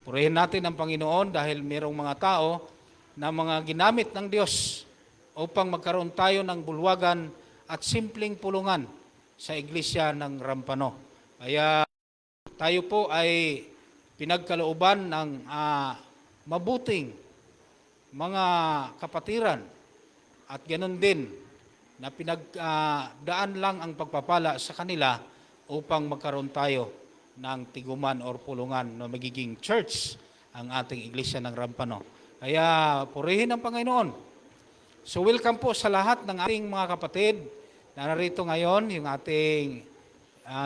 Purihin natin ang Panginoon dahil mayroong mga tao na mga ginamit ng Diyos upang magkaroon tayo ng bulwagan at simpleng pulungan sa iglesia ng Rampano. Kaya tayo po ay pinagkalooban ng mabuting mga kapatiran at ganoon din na pinagdaan lang ang pagpapala sa kanila upang magkaroon tayo ng tiguman or pulungan na magiging church ang ating iglesia ng Rampano. Kaya purihin ang Panginoon. So welcome po sa lahat ng ating mga kapatid na narito ngayon, yung ating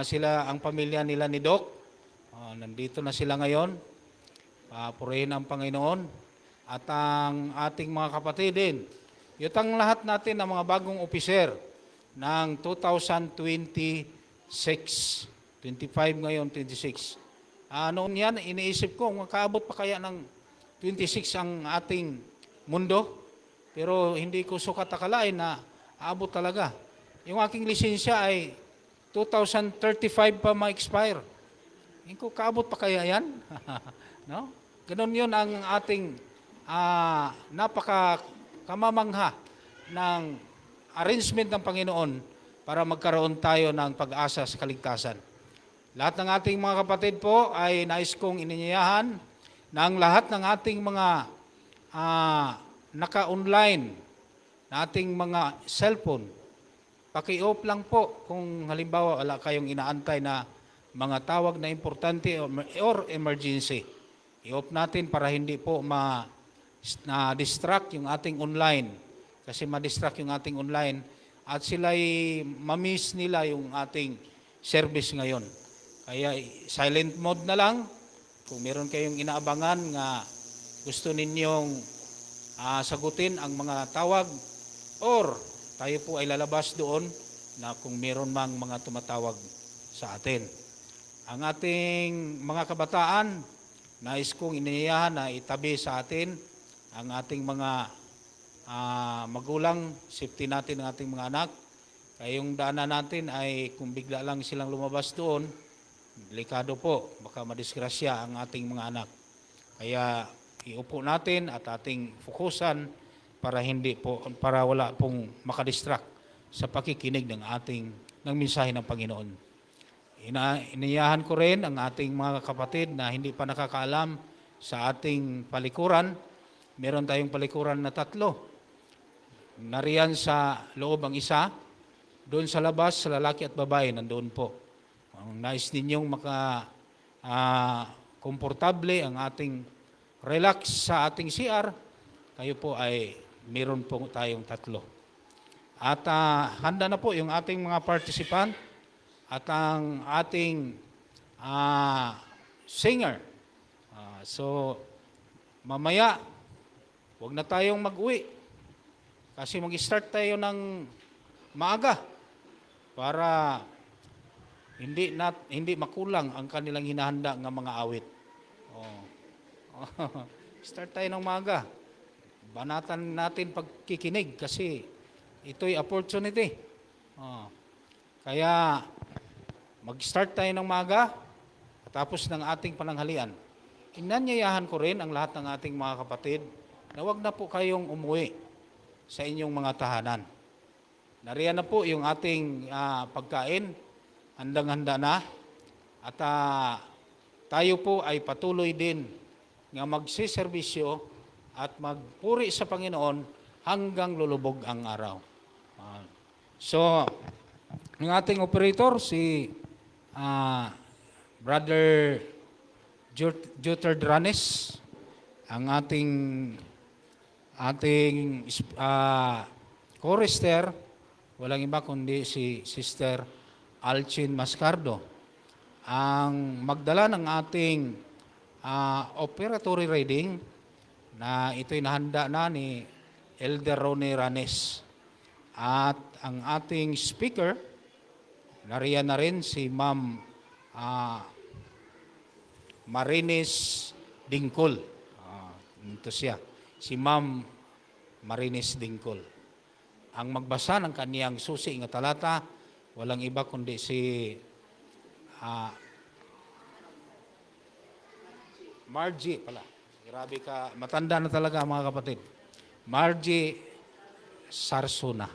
sila ang pamilya nila ni Doc. Nandito na sila ngayon. Purihin ang Panginoon at ang ating mga kapatid din. Yutang lahat natin ng mga bagong opiser ng 2026. 25 ngayon, 26. Noon yan, iniisip ko, makaabot pa kaya ng 26 ang ating mundo? Pero hindi ko sukat akalain na aabot talaga. Yung aking lisensya ay 2035 pa ma-expire. Hindi ko kaabot pa kaya yan? No? Ganun yun ang ating napaka-kamamangha ng arrangement ng Panginoon para magkaroon tayo ng pag-asa sa kaligtasan. Lahat ng ating mga kapatid po ay nais kong ininyayahan na ang lahat ng ating mga naka-online na ating mga cellphone, paki-off lang po kung halimbawa wala kayong inaantay na mga tawag na importante or emergency. I-off natin para hindi po na-distract yung ating online. Kasi ma-distract yung ating online at sila'y ma-miss nila yung ating service ngayon. Kaya silent mode na lang. Kung meron kayong inaabangan nga gusto ninyong sagutin ang mga tawag or tayo po ay lalabas doon na kung meron mang mga tumatawag sa atin. Ang ating mga kabataan, nais kong iniyahan na itabi sa atin ang ating mga magulang, safety natin ang ating mga anak. Kaya yung daanan natin ay kung bigla lang silang lumabas doon, delikado po, baka madisgrasya ang ating mga anak. Kaya iupo natin at ating fokusan para wala pong makadistract sa pakikinig ng mensahe ng Panginoon. Iniyahan ko rin ang ating mga kapatid na hindi pa nakakaalam sa ating palikuran. Meron tayong palikuran na 3. Nariyan sa loob ang isa, doon sa labas, sa lalaki at babae, nandoon po. Ang nais ninyong komportable ang ating relax sa ating CR, kayo po ay meron po tayong 3. At handa na po yung ating mga participant at ang ating singer. So, mamaya, huwag na tayong mag-uwi kasi mag-start tayo ng maaga para hindi makulang ang kanilang hinahanda ng mga awit. Start tayo ng maaga. Banatan natin pagkikinig kasi ito'y opportunity. Kaya mag-start tayo ng maaga tapos ng ating pananghalian. Inanyayahan ko rin ang lahat ng ating mga kapatid na huwag na po kayong umuwi sa inyong mga tahanan. Nariyan na po yung ating pagkain, handang-handa na. At tayo po ay patuloy din nga magsiservisyo at magpuri sa Panginoon hanggang lulubog ang araw. So, ang ating operator, si Brother Juter Dranes, ang ating chorister, walang iba kundi si Sister Alchin Mascardo, ang magdala ng ating operatory reading na ito'y nahanda na ni Elder Ronnie Ranes. At ang ating speaker, nariyan na rin si Ma'am Marinis Dingkol. Ito siya, si Ma'am Marinis Dingkol. Ang magbasa ng kaniyang susi nga talata, walang iba kundi si Margie pala. Grabe ka, matanda na talaga mga kapatid. Margie Sarsuna.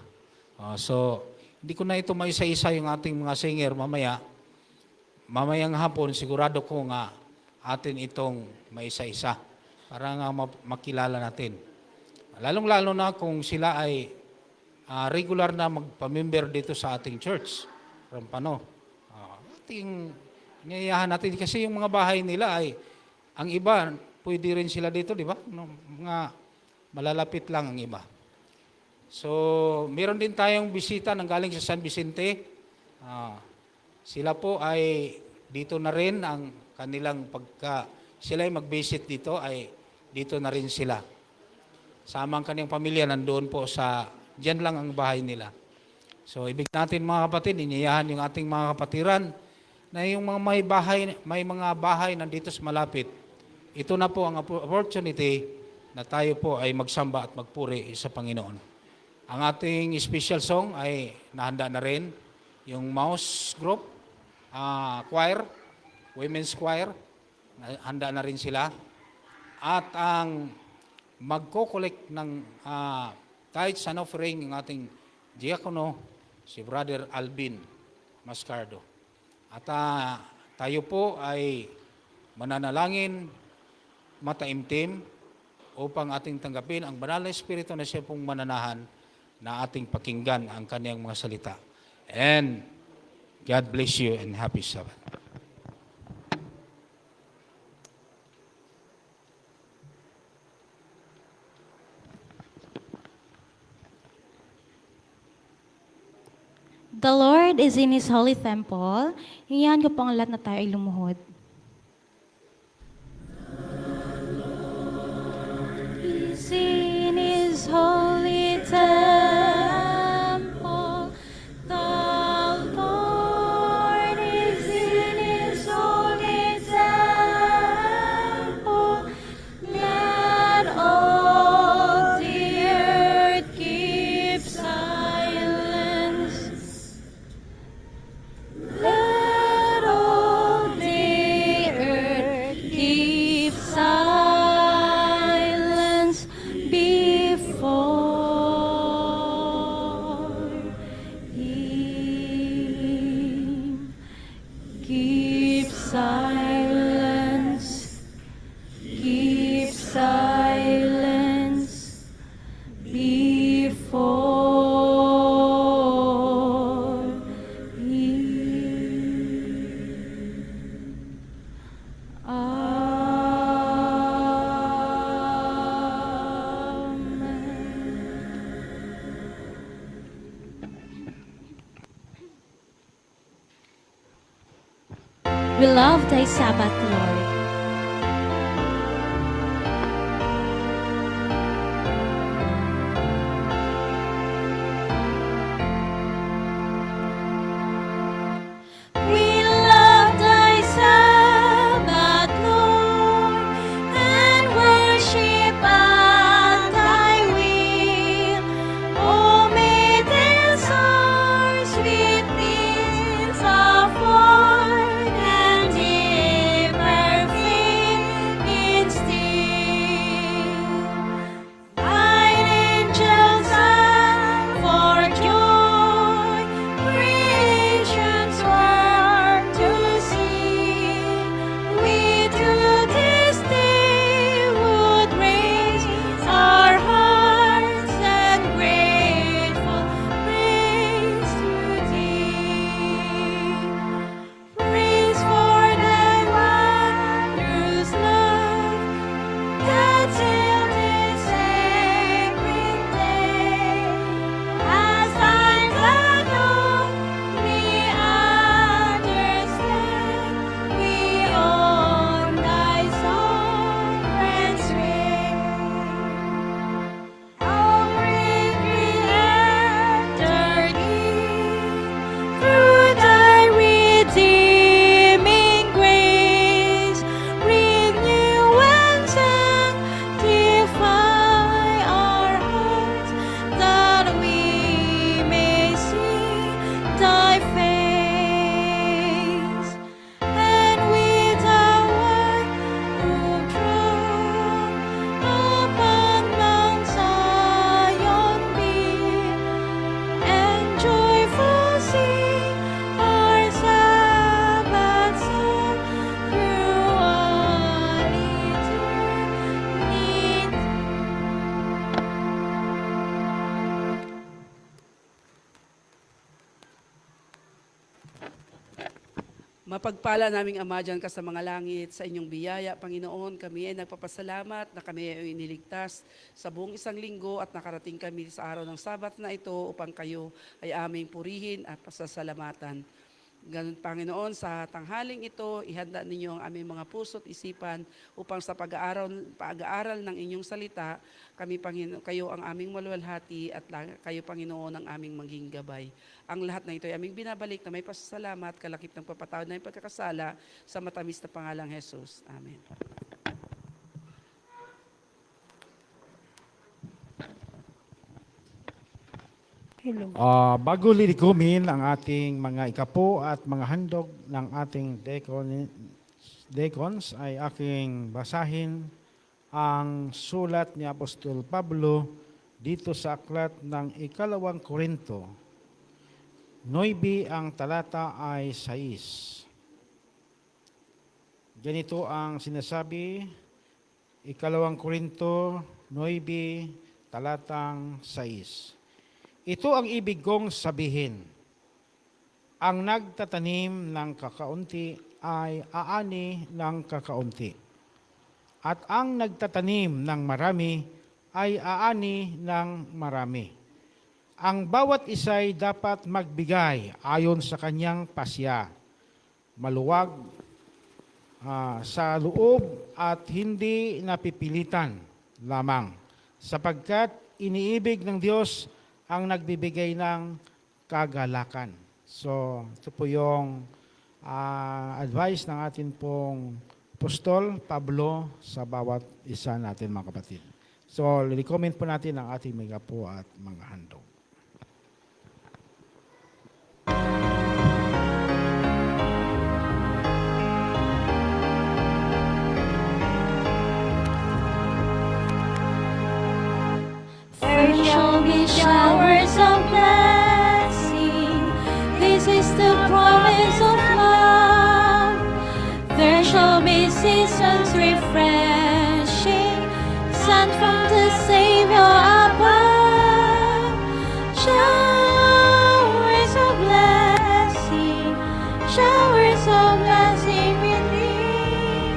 So, hindi ko na ito maisa-isa yung ating mga singer mamaya. Mamayang hapon, sigurado ko nga atin itong maisa-isa para nga makilala natin. Lalong-lalo na kung sila ay regular na magpamember dito sa ating church, Rampano. Ating niyayahan natin kasi yung mga bahay nila ay, ang iba, pwede rin sila dito, di ba? Mga malalapit lang ang iba. So, meron din tayong bisita ng galing sa San Vicente. Sila po ay dito na rin ang kanilang sila ay mag-visit dito, ay dito na rin sila. Sama ang kanyang pamilya, nandoon po diyan lang ang bahay nila. So, ibig natin mga kapatid, iniyahan yung ating mga kapatiran na yung mga may mga bahay nandito sa malapit. Ito na po ang opportunity na tayo po ay magsamba at magpuri sa Panginoon. Ang ating special song ay nahanda na rin, yung Mouse Group, choir, women's choir, handa na rin sila. At ang magko-collect ng tithes and offering ng ating diakono, si Brother Alvin Mascardo. At tayo po ay mananalangin, mataimtim, upang ating tanggapin ang banal na Espiritu na siya pong mananahan na ating pakinggan ang kaniyang mga salita. And God bless you and happy Sabbath. The Lord is in His holy temple. Hingihan ko po ang lahat na tayo ay lumuhod. He's in His holy temple. The Lord is in His holy temple. Let all the earth keep silence. Let all the earth keep silence before Him. Keep silence. Keep silence before Him. We love Thy Sabbath, Lord. We love Thy Sabbath, Lord, and worship at Thy will. Oh, may this our sweet things afford and deeper Mapagpala naming Ama dyan ka sa mga langit, sa inyong biyaya, Panginoon, kami ay nagpapasalamat na kami ay iniligtas sa buong isang linggo at nakarating kami sa araw ng Sabat na ito upang kayo ay aming purihin at pasasalamatan. Ganun, Panginoon, sa tanghaling ito, ihanda ninyo ang aming mga puso't isipan upang sa pag-aaral ng inyong salita, kayo ang aming maluwalhati at kayo, Panginoon, ang aming maging gabay. Ang lahat na ito ay aming binabalik na may pasasalamat, kalakip ng papatawad na yung pagkakasala sa matamis na pangalang Jesus. Amen. Bago lilikumin ang ating mga ikapo at mga handog ng ating deacons, ay aking basahin ang sulat ni Apostol Pablo dito sa aklat ng Ikalawang Korinto. 9 ang talata ay 6. Ganito ang sinasabi, Ikalawang Korinto 9, talatang 6. Ito ang ibig kong sabihin. Ang nagtatanim ng kakaunti ay aani ng kakaunti. At ang nagtatanim ng marami ay aani ng marami. Ang bawat isa'y dapat magbigay ayon sa kanyang pasya, maluwag sa loob at hindi napipilitan lamang, sapagkat iniibig ng Diyos ang nagbibigay ng kagalakan. So, ito po yung advice ng atin pong Apostol Pablo sa bawat isa natin, mga kapatid. So, lilikomen po natin ang ating mga po at mga handog. There shall be showers of blessing. This is the promise of love. There shall be seasons refreshing, sent from the Savior above. Showers of blessing within.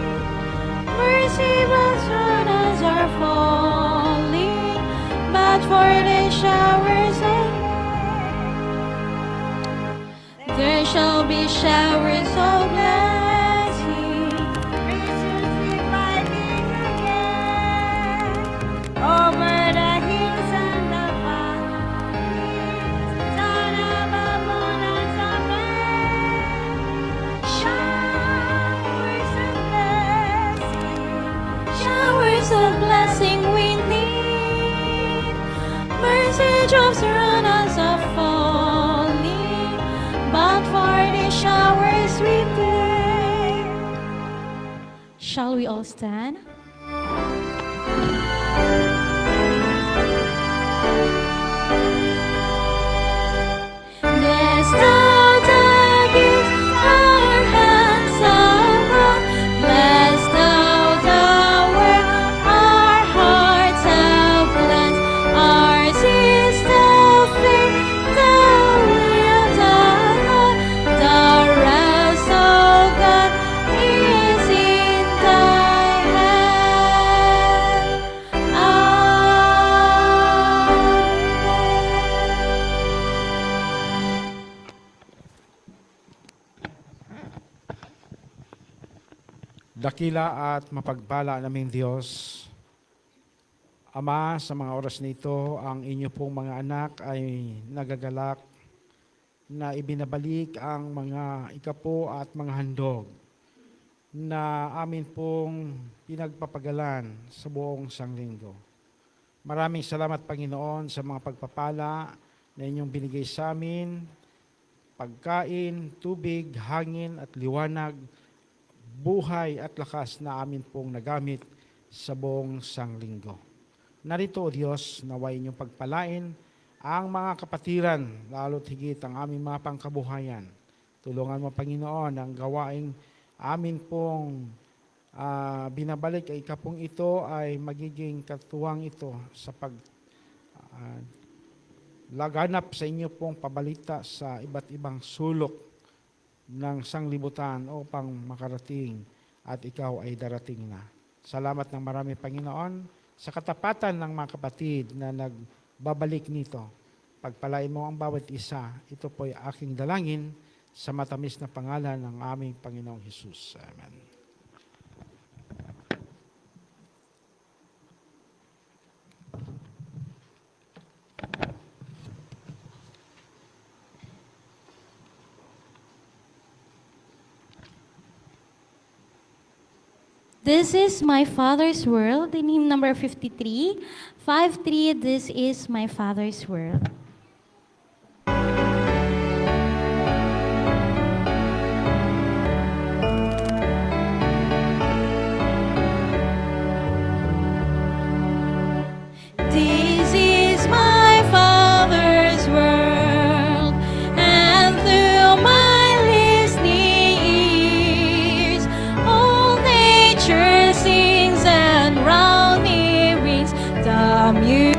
Mercy blessings are falling, but for the showers there shall be showers of blessing. Reasons reviving again over the hills and the valleys. Son of abundance of rain. Showers of blessing we need. Mercy drops around us are falling, but for the showers we pray. Shall we all stand? Blessed are the gifts our hands have brought. Blessed are the work our hearts have blessed. Ours is the faith, the will of God. The rest of God is in thy hand. Dakila at mapagpala naming Diyos, Ama, sa mga oras nito, ang inyo pong mga anak ay nagagalak na ibinabalik ang mga ikapo at mga handog na amin pong pinagpapagalan sa buong sanglinggo. Maraming salamat, Panginoon, sa mga pagpapala na inyong binigay sa amin, pagkain, tubig, hangin at liwanag, buhay at lakas na amin pong nagamit sa buong sanglinggo. Narito, O Diyos, naway inyong pagpalain ang mga kapatiran, lalo't higit ang aming mga pangkabuhayan. Tulungan mo, Panginoon, ang gawaing amin pong binabalik ay kapong ito ay magiging katuwang ito sa laganap sa inyo pong pabalita sa iba't ibang sulok ng sanglibutan upang makarating at ikaw ay darating na. Salamat ng marami, Panginoon, sa katapatan ng mga kapatid na nagbabalik nito. Pagpalain mo ang bawat isa. Ito po'y aking dalangin sa matamis na pangalan ng aming Panginoong Hesus. Amen. This is my Father's world, in hymn number 53. 5-3, this is my Father's world. This is my Father's world, and through my listening ears, all nature sings and round me rings the music.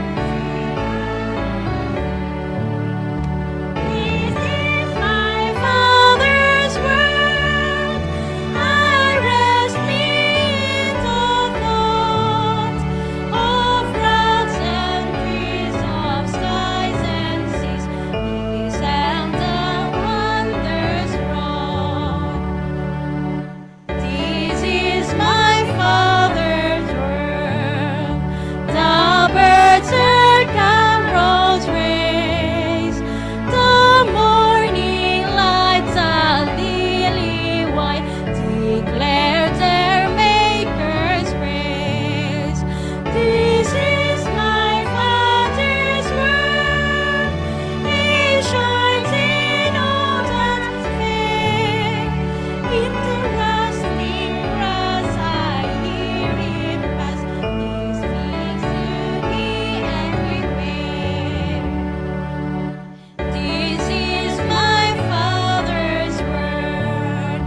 This is my Father's world. I rest me in the thoughts of rocks and trees, of skies and seas, peace and the wonders wrought. This is my Father's world. The birds heard carols raise, the morning lights a lily white declare their Maker's praise. This is my Father's world. He shines in all that's fair. In the rustling grass I hear him pass. He speaks to me everywhere. This is my Father's word.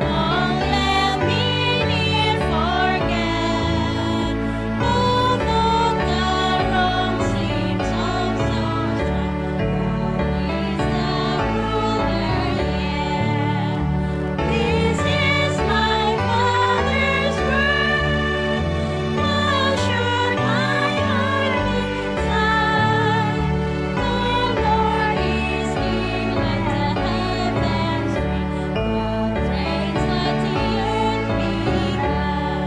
Won't let me near forget. Although the wrong seems so strong, God is the ruler yet. This is my Father's word. How should my heart be sad? The Lord is King, let the heavens ring. God reigns, let the earth be glad.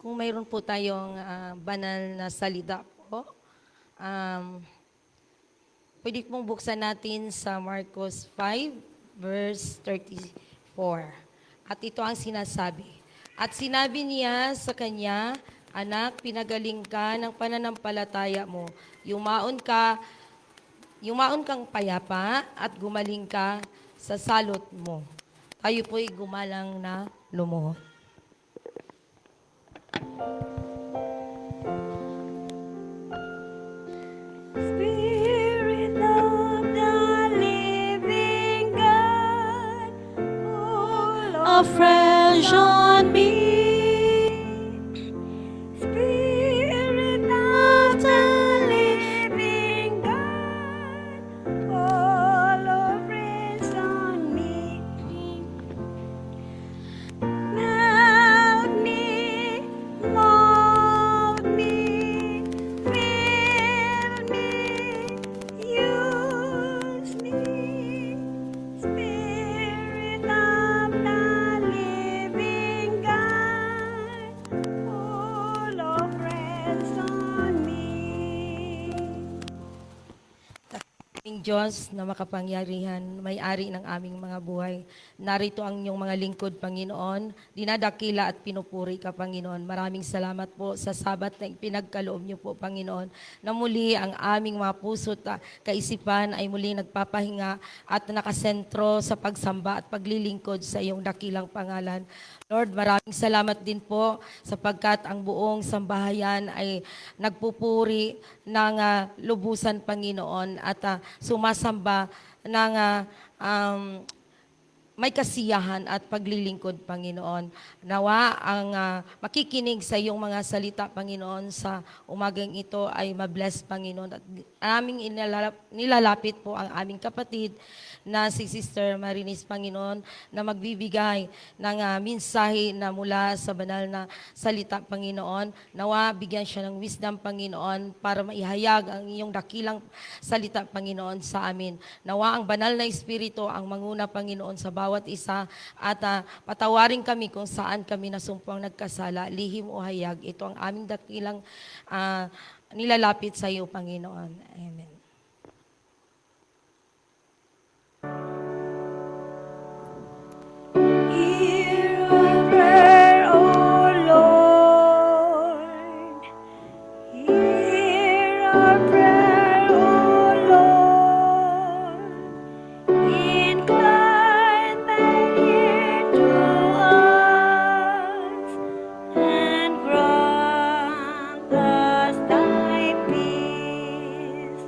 Kung mayroon po tayong banal na salita po, pwede pong buksan natin sa Marcos 5, verse 34. At ito ang sinasabi. At sinabi niya sa kanya, anak, pinagaling ka ng pananampalataya mo. Yumaon kang payapa at gumaling ka sa salot mo. Tayo po'y gumalang na lumuhod. Spirit of the living God, fall Afresh on me. Spirit of the living God, fall afresh on me. Melt me, mold me, fill me, use me. Spirit of the living God, fall afresh on me. Aming Diyos na makapangyarihan, may-ari ng aming mga buhay. Narito ang inyong mga lingkod, Panginoon. Dinadakila at pinupuri ka, Panginoon. Maraming salamat po sa sabat na ipinagkaloob niyo po, Panginoon, na muli ang aming mga puso at kaisipan ay muli nagpapahinga at nakasentro sa pagsamba at paglilingkod sa iyong dakilang pangalan. Lord, maraming salamat din po sapagkat ang buong sambahayan ay nagpupuri ng lubusan, Panginoon, at sumasamba ng may kasiyahan at paglilingkod, Panginoon. Nawa ang makikinig sa iyong mga salita, Panginoon, sa umagang ito ay mabless, Panginoon. At aming nilalapit po ang aming kapatid na si Sister Marinis, Panginoon, na magbibigay ng mensahe na mula sa banal na salita, Panginoon. Nawa, bigyan siya ng wisdom, Panginoon, para maihayag ang iyong dakilang salita, Panginoon, sa amin. Nawa, ang banal na Espiritu ang manguna, Panginoon, sa bawat isa at patawarin kami kung saan kami nasumpang nagkasala, lihim o hayag. Ito ang aming dakilang nilalapit sa iyo, Panginoon. Amen. Hear our prayer, O Lord. Hear our prayer, O Lord. Incline thine ear to us and grant us thy peace.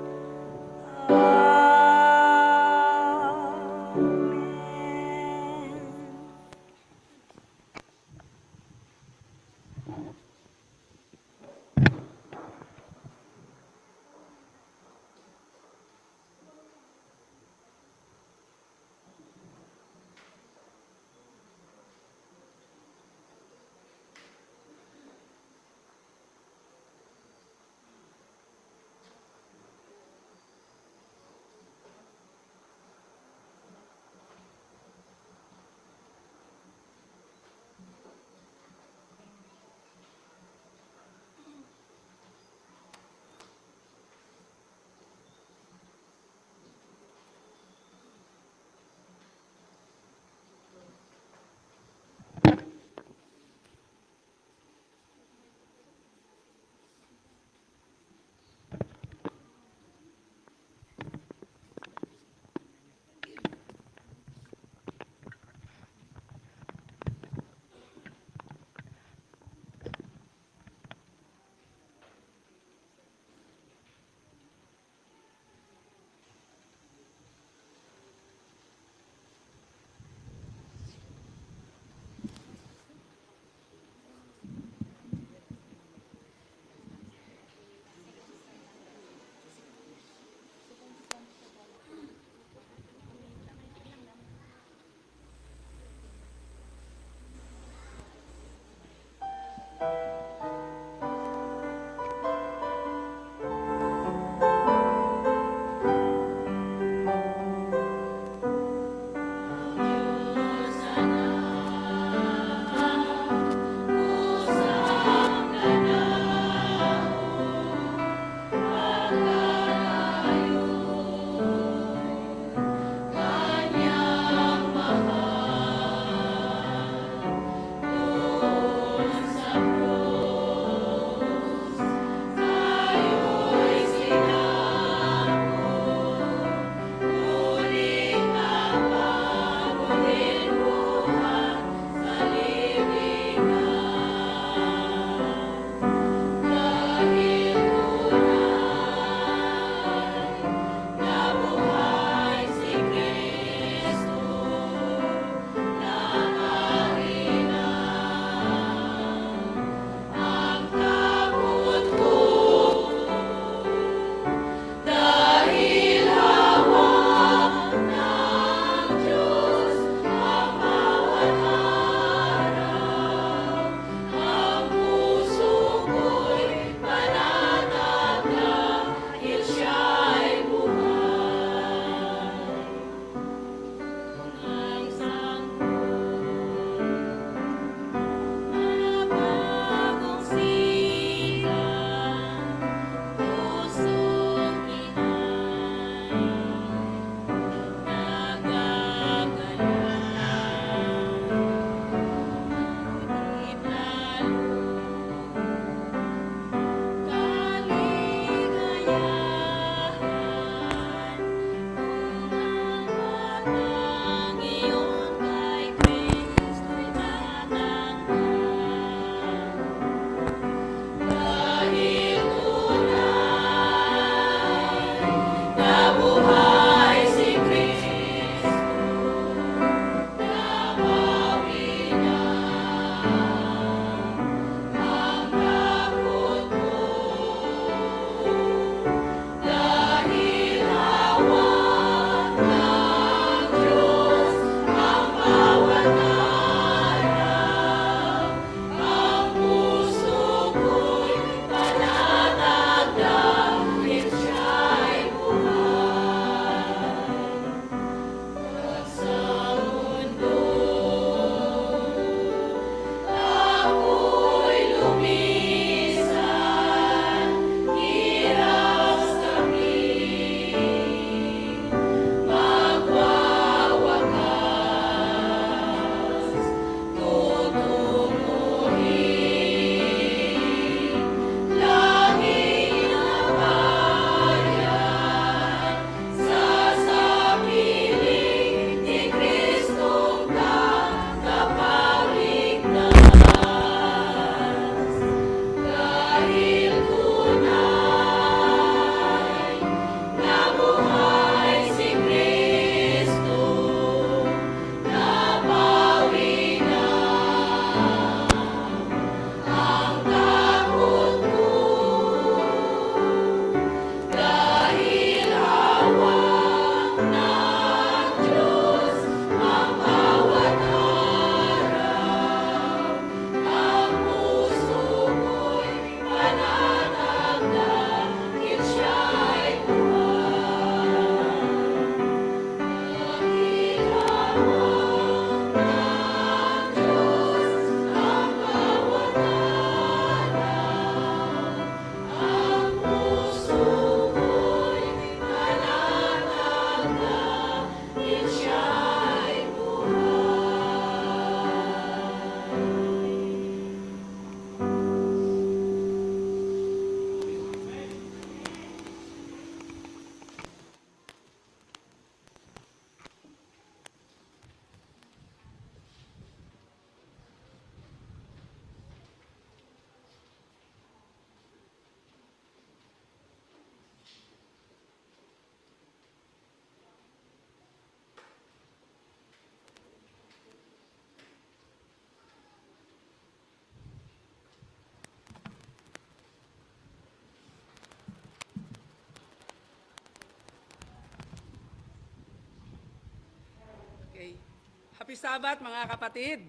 Happy Sabbath mga kapatid.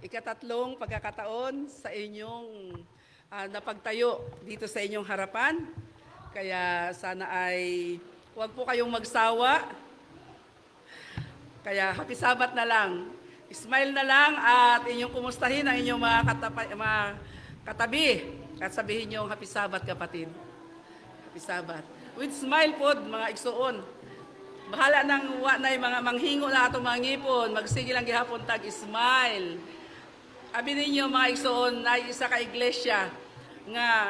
Ikatatlong pagkakataon sa inyong napagtayo dito sa inyong harapan. Kaya sana ay huwag po kayong magsawa. Kaya happy Sabbath na lang. Smile na lang at inyong kumustahin ang inyong mga katabi. At sabihin nyo, happy Sabbath kapatid. Happy Sabbath. With smile po mga igsuon. Bahala nang wa na mga manghingo na atong mga ngipon. Magsige lang gihapon tag smile. Abi ninyo mga igsoon, naiisa ka iglesia nga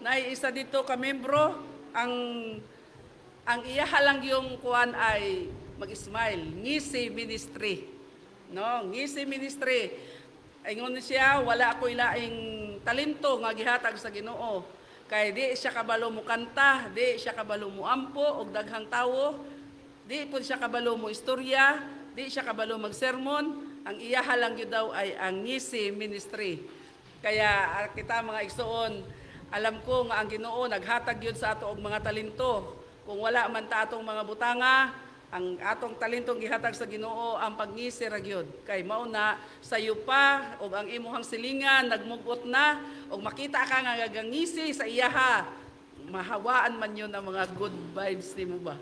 naiisa dito ka membro ang iyaha lang yung kuan ay mag-smile. Ngisi ministry. No, Ngisi ministry. Ingon siya, wala ako ilaing talento nga gihatag sa Ginoo. Kay di siya kabalo mo kanta, di siya kabalo mo ampo og daghang tawo, di pud siya kabalo mo istorya, di siya kabalo magsermon. Ang iyaha lang yun daw ay ang Ngisi ministry. Kaya kita mga igsoon, alam ko nga ang Ginoo naghatag yun sa ato og mga talento. Kung wala man ta atong mga butanga, ang atong talentong gihatag sa Ginoo ang pagngisi ra gyud. Kay mao na sayo pa og ang imuhang silingan nagmugot na og makita ka nga gagangisi sa iyaha. Mahawaan man yun ang mga good vibes nimo ba.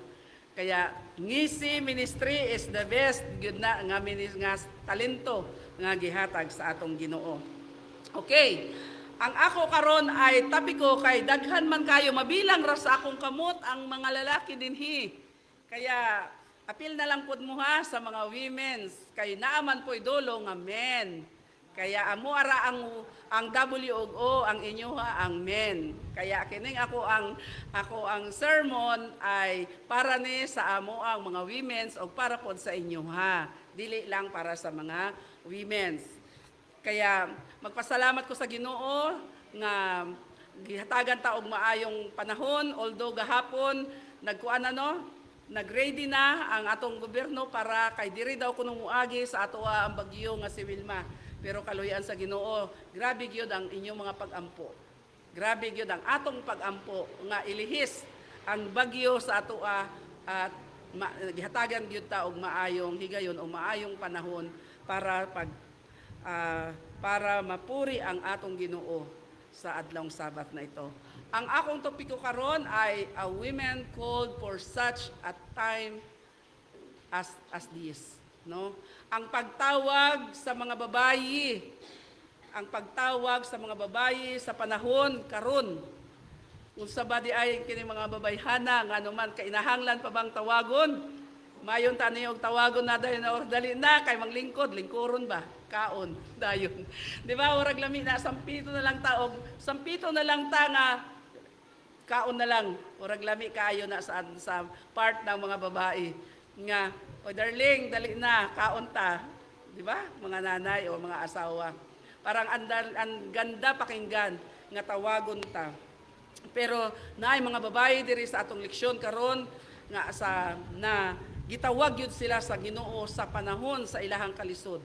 Kaya Ngisi ministry is the best gyud na nga talento nga gihatag sa atong Ginoo. Okay. Ang ako karon ay tapiko kay daghan man kayo mabilang ra sa akong kamot ang mga lalaki dinhi. Kaya apil na lang pud mo ha sa mga women's kay naaman po idolo nga men. Kaya amo ara ang WO ang inyo ha ang men. Kaya kining ako ang sermon ay para ni sa amo ang mga women's o para pod sa inyo ha. Dili lang para sa mga women's. Kaya magpasalamat ko sa Ginoo nga gihatagan ta og maayong panahon although gahapon nag-ready na ang atong gobyerno para kay diri daw kuno muagi sa ato ang bagyo nga si Wilma. Pero kaluyan sa Ginoo, grabe gyud ang inyong mga pag-ampo. Grabe gyud ang atong pag-ampo nga ilihis ang bagyo sa ato at gihatagan gyud ta og maayong higayon o maayong panahon para mapuri ang atong Ginoo sa adlawng Sabat na ito. Ang akong topiko karon ay a women called for such a time as this, no? Ang pagtawag sa mga babayi, sa panahon karon. Unsa ba di ay kini mga babayhana nga anuman kainahanglan pa bang tawagon? Mayon ta niyo og tawagon na dali na kay manglingkod, lingkuron ba? Kaon dayon. Di ba urag lami na sampito na lang ta nga kaon na lang. Urag lami kaayo na sa part ng mga babae nga o darling dali na kaon ta. Di ba? Mga nanay o mga asawa. Parang ang ganda pakinggan nga tawagon ta. Pero naay mga babae diri sa atong leksyon karon nga gitawag yun sila sa Ginoo sa panahon sa ilahang kalisod.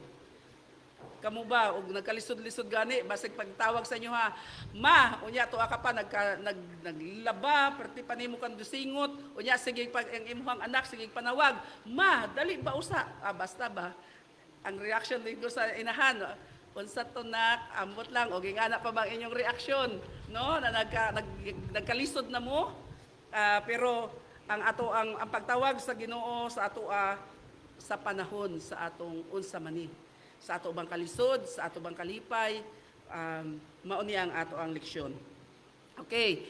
Kamu ba og nagkalisod-lisod gani basig pagtawag sa inyo ha. Ma, unya tuwa ka pa naglaba perti pa nimo kan dusingot. Unya sige pag ang imong anak sige panawag. Ma, dali ba usa? Basta ba. Ang reaction dito sa inahan, unsa to nak, ambot lang og ingana pa bang inyong reaksyon, no? Na nagkalisod na mo. Pero ang pagtawag sa Ginoo sa ato sa panahon sa atong unsa man ni sa ato bang kalisod, sa ato bang kalipay, mao ni ang ato ang leksyon. Okay.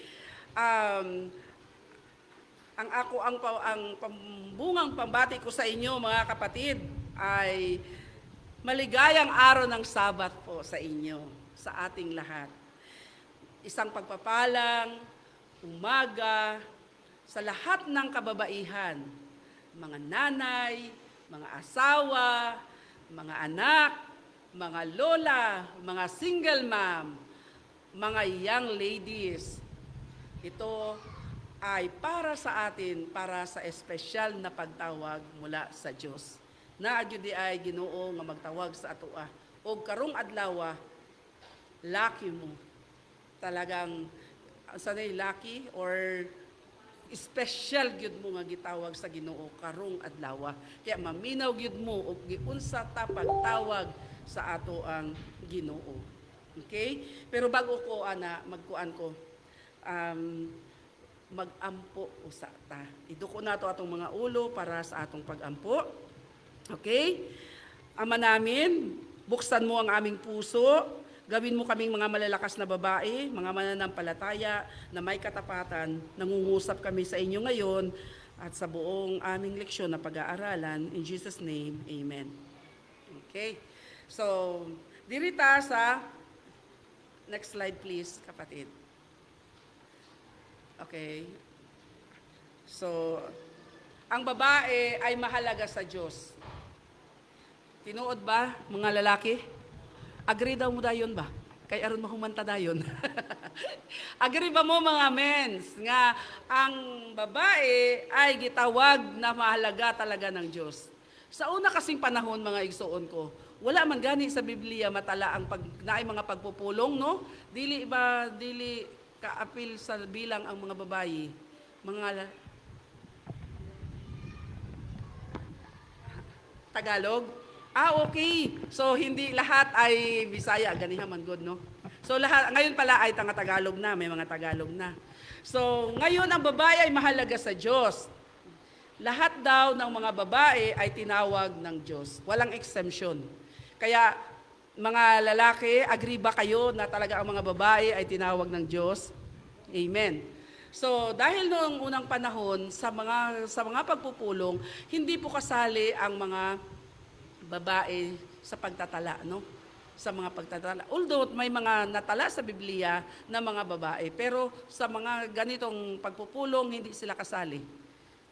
Ang pambungang pambati ko sa inyo mga kapatid ay maligayang araw ng Sabat po sa inyo, sa ating lahat. Isang pagpapalang umaga sa lahat ng kababaihan, mga nanay, mga asawa, mga anak, mga lola, mga single mom, mga young ladies. Ito ay para sa atin, para sa espesyal na pagtawag mula sa Diyos. Naagyo di ay Ginoo nga magtawag sa atoa. O karong adlaw, lucky mo. Talagang, sanay lucky or special gyud mo nga gitawag sa Ginoo karong adlaw. Kaya maminaw gyud mo og giunsa ta pagtawag sa ato ang Ginoo. Okay? Pero bago ko magkuan ko magampo usa ta. Iduko nato atong mga ulo para sa atong pagampo. Okay? Ama namin, buksan mo ang aming puso. Gawin mo kaming mga malalakas na babae, mga mananampalataya na may katapatan. Nangungusap kami sa inyo ngayon at sa buong aming leksyon na pag-aaralan. In Jesus' name, Amen. Okay. So, dirita sa next slide please, kapatid. Okay. So, ang babae ay mahalaga sa Diyos. Tinuod ba, mga lalaki? Agree daw mo dayon ba? Kay aron mahumanta dayon. Agree ba mo mga mens nga ang babae ay gitawag na mahalaga talaga ng Diyos? Sa una kasing panahon mga igsuon ko, wala man gani sa Biblia matala ang naay mga pagpupulong, no? Dili kaapil sa bilang ang mga babae. Tagalog? Okay. So, hindi lahat ay Bisaya. Ganiha man good, no? So, ngayon pala ay Tagalog na. May mga Tagalog na. So, ngayon ang babae ay mahalaga sa Diyos. Lahat daw ng mga babae ay tinawag ng Diyos. Walang exemption. Kaya, mga lalaki, agree ba kayo na talaga ang mga babae ay tinawag ng Diyos? Amen. So, dahil noong unang panahon, sa mga pagpupulong, hindi po kasali ang mga babae sa pagtatala, no? Sa mga pagtatala. Although may mga natala sa Biblia na mga babae, pero sa mga ganitong pagpupulong, hindi sila kasali.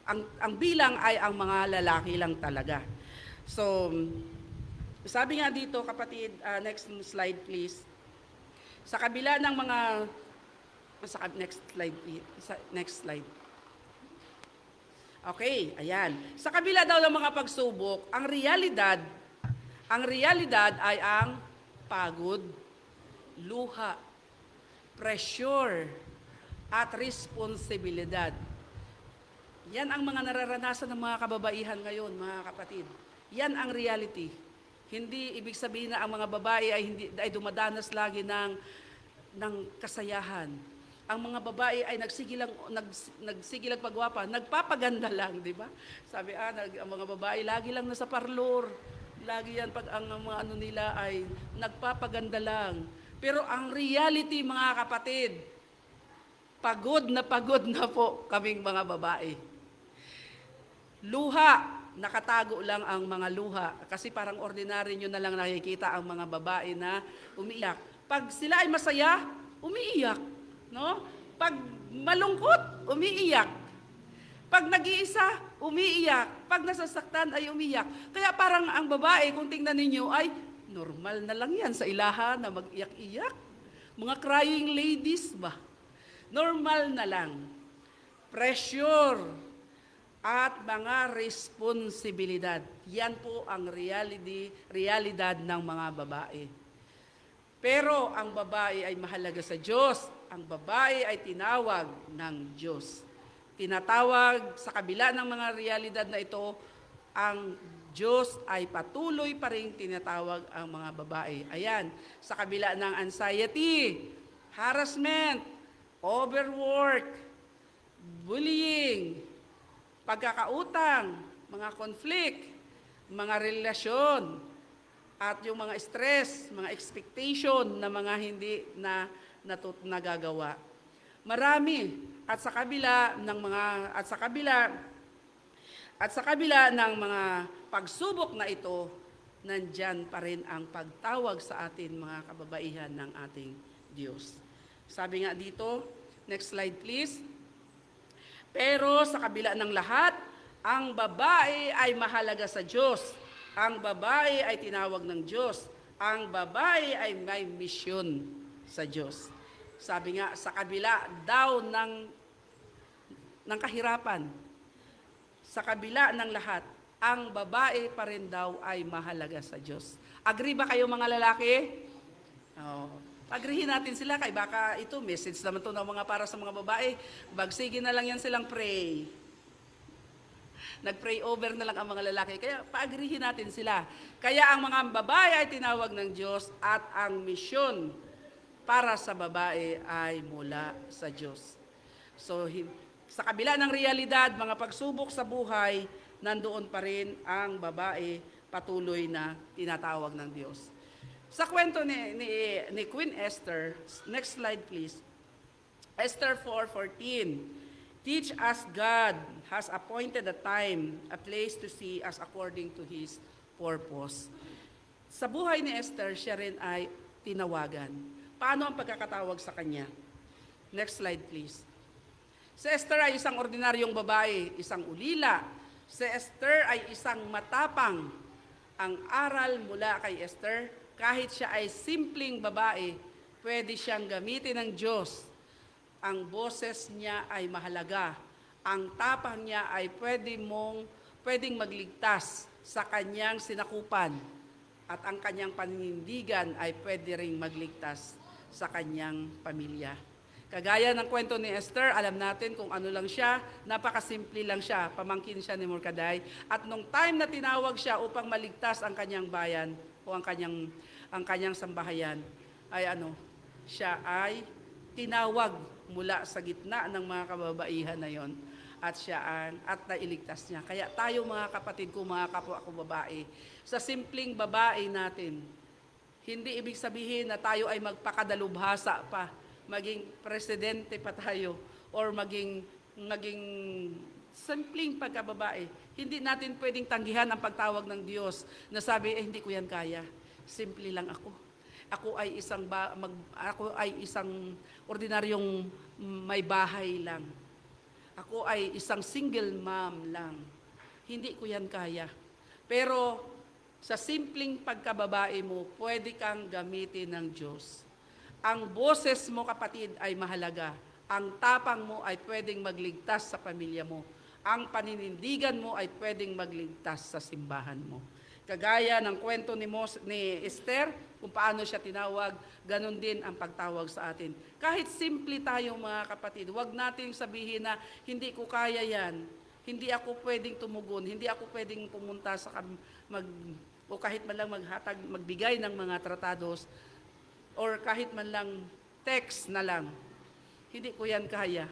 Ang bilang ay ang mga lalaki lang talaga. So, sabi nga dito, kapatid, next slide please. Sa kabila ng mga, next slide please. Next slide. Okay, ayan. Sa kabila daw ng mga pagsubok, ang realidad ay ang pagod, luha, pressure, at responsibilidad. Yan ang mga nararanasan ng mga kababaihan ngayon, mga kapatid. Yan ang reality. Hindi ibig sabihin na ang mga babae ay dumadanas lagi ng kasayahan. Ang mga babae ay nagsigilang pagwapa, nagpapaganda lang, di ba? Sabi, ang mga babae lagi lang nasa parlor. Lagi yan pag ang mga ano nila ay nagpapaganda lang. Pero ang reality, mga kapatid, pagod na po kaming mga babae. Luha, nakatago lang ang mga luha. Kasi parang ordinary nyo na lang nakikita ang mga babae na umiiyak. Pag sila ay masaya, umiiyak. No? Pag malungkot, umiiyak. Pag nag-iisa, umiiyak. Pag nasasaktan, ay umiiyak. Kaya parang ang babae, kung tingnan ninyo, ay normal na lang yan sa ilaha na mag-iyak-iyak. Mga crying ladies ba? Normal na lang. Pressure at mga responsibilidad. Yan po ang realidad ng mga babae. Pero ang babae ay mahalaga sa Diyos. Ang babae ay tinawag ng Diyos. Tinatawag sa kabila ng mga realidad na ito, ang Diyos ay patuloy pa rin tinatawag ang mga babae. Ayan, sa kabila ng anxiety, harassment, overwork, bullying, pagkakautang, mga conflict, mga relasyon, at yung mga stress, mga expectation na mga hindi nagagawa. Marami at sa kabila ng mga pagsubok na ito, nandyan pa rin ang pagtawag sa atin mga kababaihan ng ating Diyos. Sabi nga dito, next slide please. Pero sa kabila ng lahat, ang babae ay mahalaga sa Diyos. Ang babae ay tinawag ng Diyos. Ang babae ay may misyon sa Diyos. Sabi nga, sa kabila daw ng kahirapan, sa kabila ng lahat, ang babae pa rin daw ay mahalaga sa Diyos. Agree ba kayo mga lalaki? Agrihin natin sila, kay baka ito, message naman to ng mga para sa mga babae. Bagsige na lang yan silang pray. Nag-pray over na lang ang mga lalaki. Kaya paagrihin natin sila. Kaya ang mga babae ay tinawag ng Diyos at ang misyon para sa babae ay mula sa Diyos. So, sa kabila ng realidad, mga pagsubok sa buhay, nandoon pa rin ang babae patuloy na tinatawag ng Diyos. Sa kwento ni Queen Esther, next slide please. Esther 4:14. Teach us God has appointed a time, a place to see us according to His purpose. Sa buhay ni Esther, siya rin ay tinawagan. Paano ang pagkakatawag sa kanya? Next slide please. Si Esther ay isang ordinaryong babae, isang ulila. Si Esther ay isang matapang. Ang aral mula kay Esther, kahit siya ay simpleng babae, pwede siyang gamitin ng Diyos. Ang boses niya ay mahalaga. Ang tapang niya ay pwedeng magligtas sa kanyang sinakupan. At ang kanyang paninindigan ay pwede ring magligtas sa kanyang pamilya. Kagaya ng kwento ni Esther, alam natin kung ano lang siya, napakasimple lang siya, pamangkin siya ni Mordecai. At nung time na tinawag siya upang maligtas ang kanyang bayan o ang kanyang sambahayan, ay siya ay tinawag mula sa gitna ng mga kababaihan na yon at nailigtas niya. Kaya tayo mga kapatid ko, mga kapwa ko babae, sa simpleng babae natin, hindi ibig sabihin na tayo ay magpakadalubhasa pa, maging presidente pa tayo, or maging simpleng pagkababae. Hindi natin pwedeng tanggihan ang pagtawag ng Diyos na sabi, hindi ko yan kaya. Simple lang ako. Ako ay isang ordinaryong may bahay lang. Ako ay isang single mom lang. Hindi ko yan kaya. Pero sa simpleng pagkababae mo, pwede kang gamitin ng Diyos. Ang boses mo, kapatid, ay mahalaga. Ang tapang mo ay pwedeng magligtas sa pamilya mo. Ang paninindigan mo ay pwedeng magligtas sa simbahan mo. Kagaya ng kwento ni Esther, kung paano siya tinawag, ganun din ang pagtawag sa atin. Kahit simple tayo mga kapatid, huwag nating sabihin na hindi ko kaya yan, hindi ako pwedeng tumugon, hindi ako pwedeng pumunta o kahit man lang magbigay ng mga tratados, or kahit man lang text na lang. Hindi ko yan kaya.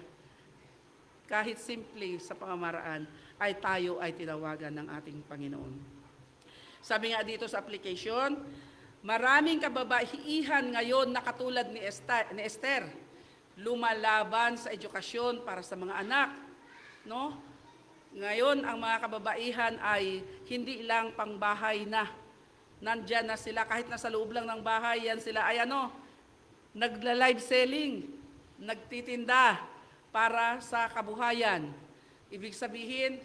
Kahit simple sa pamamaraan, ay tayo ay tinawagan ng ating Panginoon. Sabi nga dito sa application, maraming kababaihan ngayon na katulad ni Esther, lumalaban sa edukasyon para sa mga anak. No? Ngayon, ang mga kababaihan ay hindi lang pangbahay na. Nandyan na sila, kahit nasa loob lang ng bahay, yan sila ay nagla-live selling, nagtitinda para sa kabuhayan. Ibig sabihin,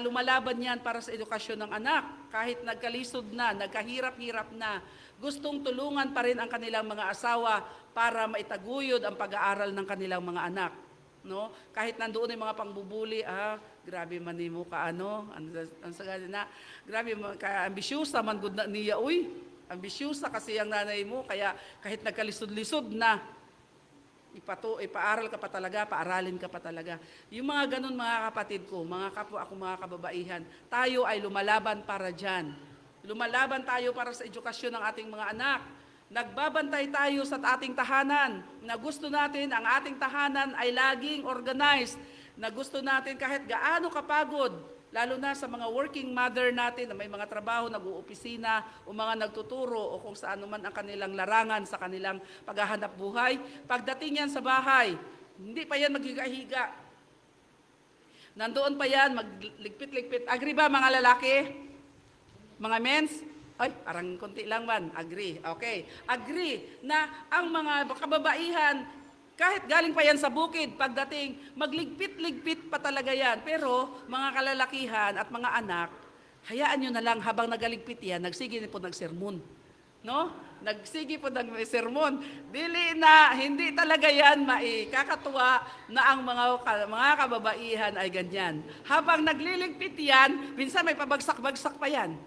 lumalaban yan para sa edukasyon ng anak. Kahit nagkalisod na, nagkahirap-hirap na, gustong tulungan pa rin ang kanilang mga asawa para maitaguyod ang pag-aaral ng kanilang mga anak. No? Kahit nandoon yung mga pangbubuli, grabe man mo ka ang sagana na, grabe ka ambisyosa man gud na niya, ambisyosa kasi ang nanay mo, kaya kahit nagkalisod-lisod na, ipaaral ka pa talaga, paaralin ka pa talaga. Yung mga ganun mga kapatid ko, mga kapwa ako, mga kababaihan, tayo ay lumalaban para dyan. Lumalaban tayo para sa edukasyon ng ating mga anak. Nagbabantay tayo sa ating tahanan, na gusto natin ang ating tahanan ay laging organized, na gusto natin kahit gaano kapagod, lalo na sa mga working mother natin na may mga trabaho, nag-uopisina o mga nagtuturo o kung saan man ang kanilang larangan sa kanilang paghahanap buhay. Pagdating yan sa bahay, hindi pa yan maghiga-higa. Nandoon pa yan, magligpit-ligpit. Agree ba mga lalaki? Mga mens? Ay, parang konti lang man. Agree. Okay. Agree na ang mga kababaihan, kahit galing pa yan sa bukid, pagdating, magligpit-ligpit pa talaga yan. Pero mga kalalakihan at mga anak, hayaan nyo na lang habang nagaligpit yan, nagsige po nagsermon. No? Nagsige po nagsermon. Dili na, hindi talaga yan maikakatuwa na ang mga kababaihan ay ganyan. Habang nagliligpit yan, minsan may pabagsak-bagsak pa yan.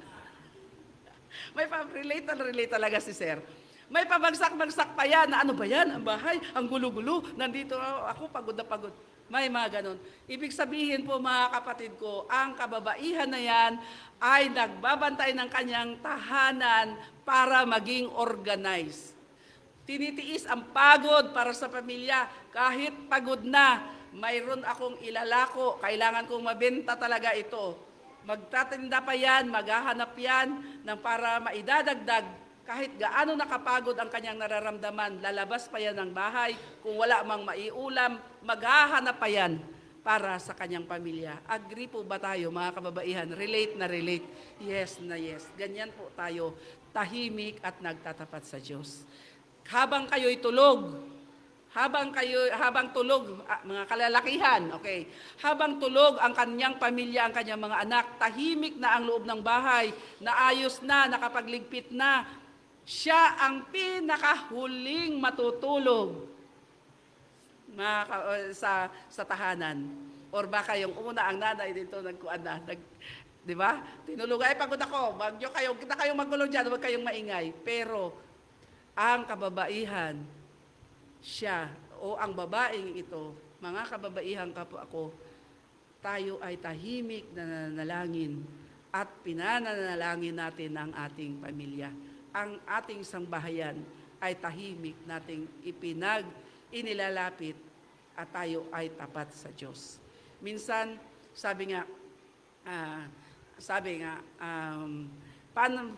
May relate talaga si Sir. May pabagsak-bagsak pa yan. Na ano ba yan? Ang bahay, ang gulo-gulo. Nandito ako, pagod na pagod. May mga ganon. Ibig sabihin po mga kapatid ko, ang kababaihan na yan ay nagbabantay ng kanyang tahanan para maging organized. Tinitiis ang pagod para sa pamilya. Kahit pagod na, mayroon akong ilalako. Kailangan kong mabenta talaga ito. Magtatinda pa yan, maghahanap yan ng para maidadagdag. Kahit gaano nakapagod ang kanyang nararamdaman, lalabas pa yan ng bahay. Kung wala mang maiulam, maghahanap pa yan para sa kanyang pamilya. Agree po ba tayo mga kababaihan? Relate na relate. Yes na yes. Ganyan po tayo, tahimik at nagtatapat sa Diyos. Habang kayo'y tulog, habang tulog, mga kalalakihan, okay, habang tulog ang kanyang pamilya, ang kanyang mga anak, tahimik na ang loob ng bahay, naayos na, nakapagligpit na, siya ang pinakahuling matutulog sa tahanan. Or baka yung una ang nanay dito nagkuan na, di ba? Tinulog, ay pagod ako, kita kayong magulo dyan, huwag kayong maingay. Pero ang kababaihan, siya o ang babaeng ito, mga kababaihan kapwa ako, tayo ay tahimik na nanalangin at pinananalangin natin ang ating pamilya. Ang ating sambahayan ay tahimik nating inilalapit at tayo ay tapat sa Diyos. Minsan, sabi nga, paano,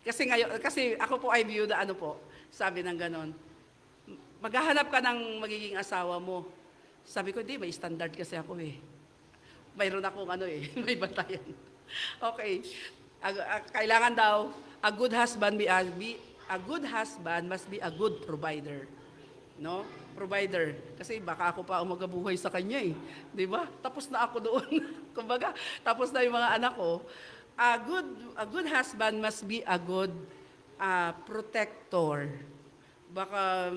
kasi ako po ay biyuda, sabi ng ganon, maghahanap ka ng magiging asawa mo. Sabi ko, may standard kasi ako eh. Mayroon akong may bantayan. Okay. Kailangan daw, a good husband must be a good provider. No? Provider. Kasi baka ako pa ang magabuhay sa kanya eh. Di ba? Tapos na ako doon. Kumbaga, tapos na yung mga anak ko. A good husband must be a good protector. Baka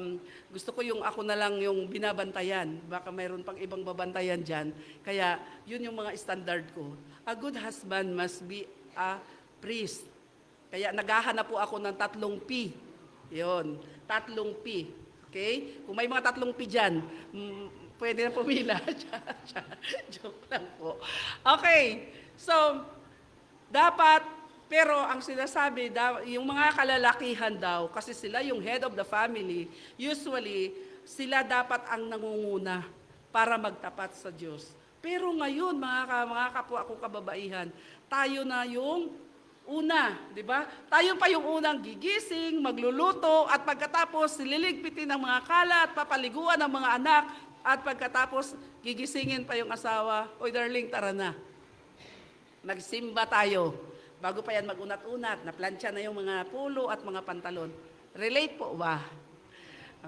gusto ko yung ako na lang yung binabantayan. Baka mayroon pang ibang babantayan dyan. Kaya yun yung mga standard ko. A good husband must be a priest. Kaya naghahanap po ako ng 3 P. Yun, 3 P. Okay? Kung may mga 3 P dyan, pwede na pumila. Joke lang po. Okay, so, pero ang sinasabi, yung mga kalalakihan daw, kasi sila yung head of the family, usually, sila dapat ang nangunguna para magtapat sa Diyos. Pero ngayon, mga kapwa ko kababaihan, tayo na yung una, di ba? Tayo pa yung unang gigising, magluluto, at pagkatapos liligpitin ng mga kalat, papaliguan ng mga anak, at pagkatapos gigisingin pa yung asawa, oy darling, tara na. Magsimba tayo. Bago pa yan magunat-unat, naplansya na yung mga pulo at mga pantalon. Relate po ba?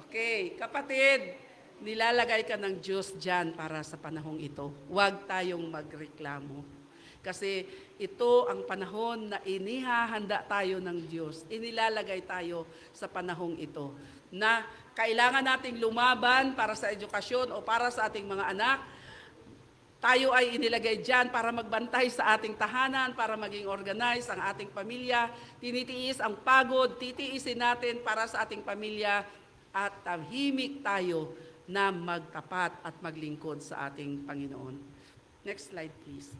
Okay, kapatid, nilalagay ka ng Diyos dyan para sa panahong ito. Huwag tayong magreklamo. Kasi ito ang panahon na inihahanda tayo ng Diyos. Inilalagay tayo sa panahong ito. Na kailangan nating lumaban para sa edukasyon o para sa ating mga anak. Tayo ay inilagay dyan para magbantay sa ating tahanan, para maging organized ang ating pamilya. Tinitiis ang pagod, titiisin natin para sa ating pamilya at tahimik tayo na magtapat at maglingkod sa ating Panginoon. Next slide please.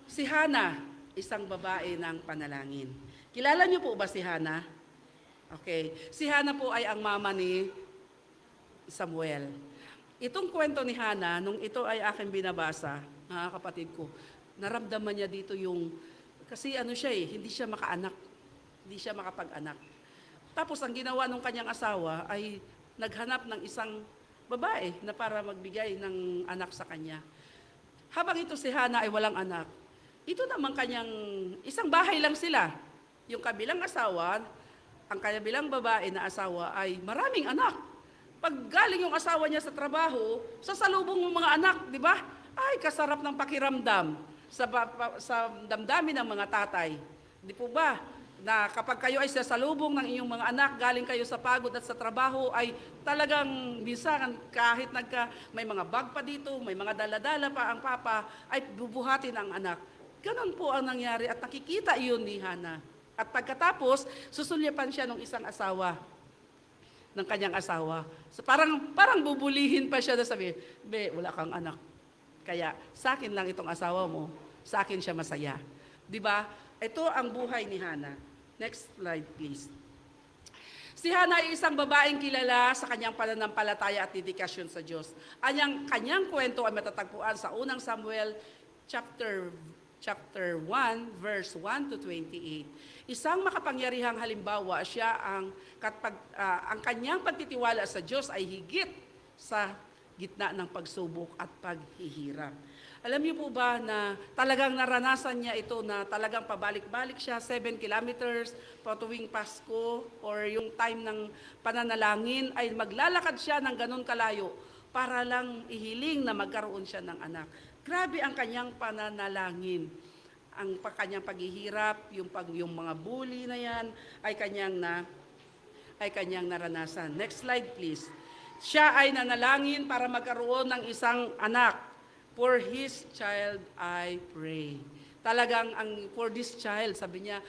Si Hana, isang babae ng panalangin. Kilala niyo po ba si Hana? Okay. Si Hana po ay ang mama ni Samuel. Itong kwento ni Hana, nung ito ay aking binabasa, mga kapatid ko, naramdaman niya dito yung, kasi siya hindi siya makaanak, hindi siya makapag-anak. Tapos ang ginawa ng kanyang asawa ay naghanap ng isang babae na para magbigay ng anak sa kanya. Habang ito si Hana ay walang anak, ito naman kanyang, isang bahay lang sila. Yung kabilang asawa, ang kabilang babae na asawa ay maraming anak. Pag galing yung asawa niya sa trabaho, sasalubong ng mga anak, di ba? Ay, kasarap ng pakiramdam sa damdamin ng mga tatay. Di po ba? Na kapag kayo ay sasalubong ng inyong mga anak, galing kayo sa pagod at sa trabaho, ay talagang minsan kahit may mga bag pa dito, may mga daladala pa ang papa, ay bubuhatin ang anak. Ganon po ang nangyari at nakikita iyon ni Hana. At pagkatapos, susulyapan siya ng isang asawa, ng kanyang asawa. So parang bubulihin pa siya na sabi, be, wala kang anak. Kaya sa akin lang itong asawa mo, sa akin siya masaya. 'Di ba? Ito ang buhay ni Hana. Next slide please. Si Hana ay isang babaeng kilala sa kanyang pananampalataya at dedikasyon sa Diyos. Kanyang kwento ay matatagpuan sa unang Samuel chapter 1 verse 1 to 28. Isang makapangyarihang halimbawa, siya ang kanyang pagtitiwala sa Diyos ay higit sa gitna ng pagsubok at paghihirap. Alam niyo po ba na talagang naranasan niya ito na talagang pabalik-balik siya, 7 kilometers tuwing Pasko or yung time ng pananalangin ay maglalakad siya ng ganun kalayo para lang ihiling na magkaroon siya ng anak. Grabe ang kanyang pananalangin. Ang kanyang paghihirap, yung mga bully na yan ay kanyang naranasan. Next slide please. Siya ay nanalangin para magkaroon ng isang anak. For his child I pray. Talagang for this child, sabi niya,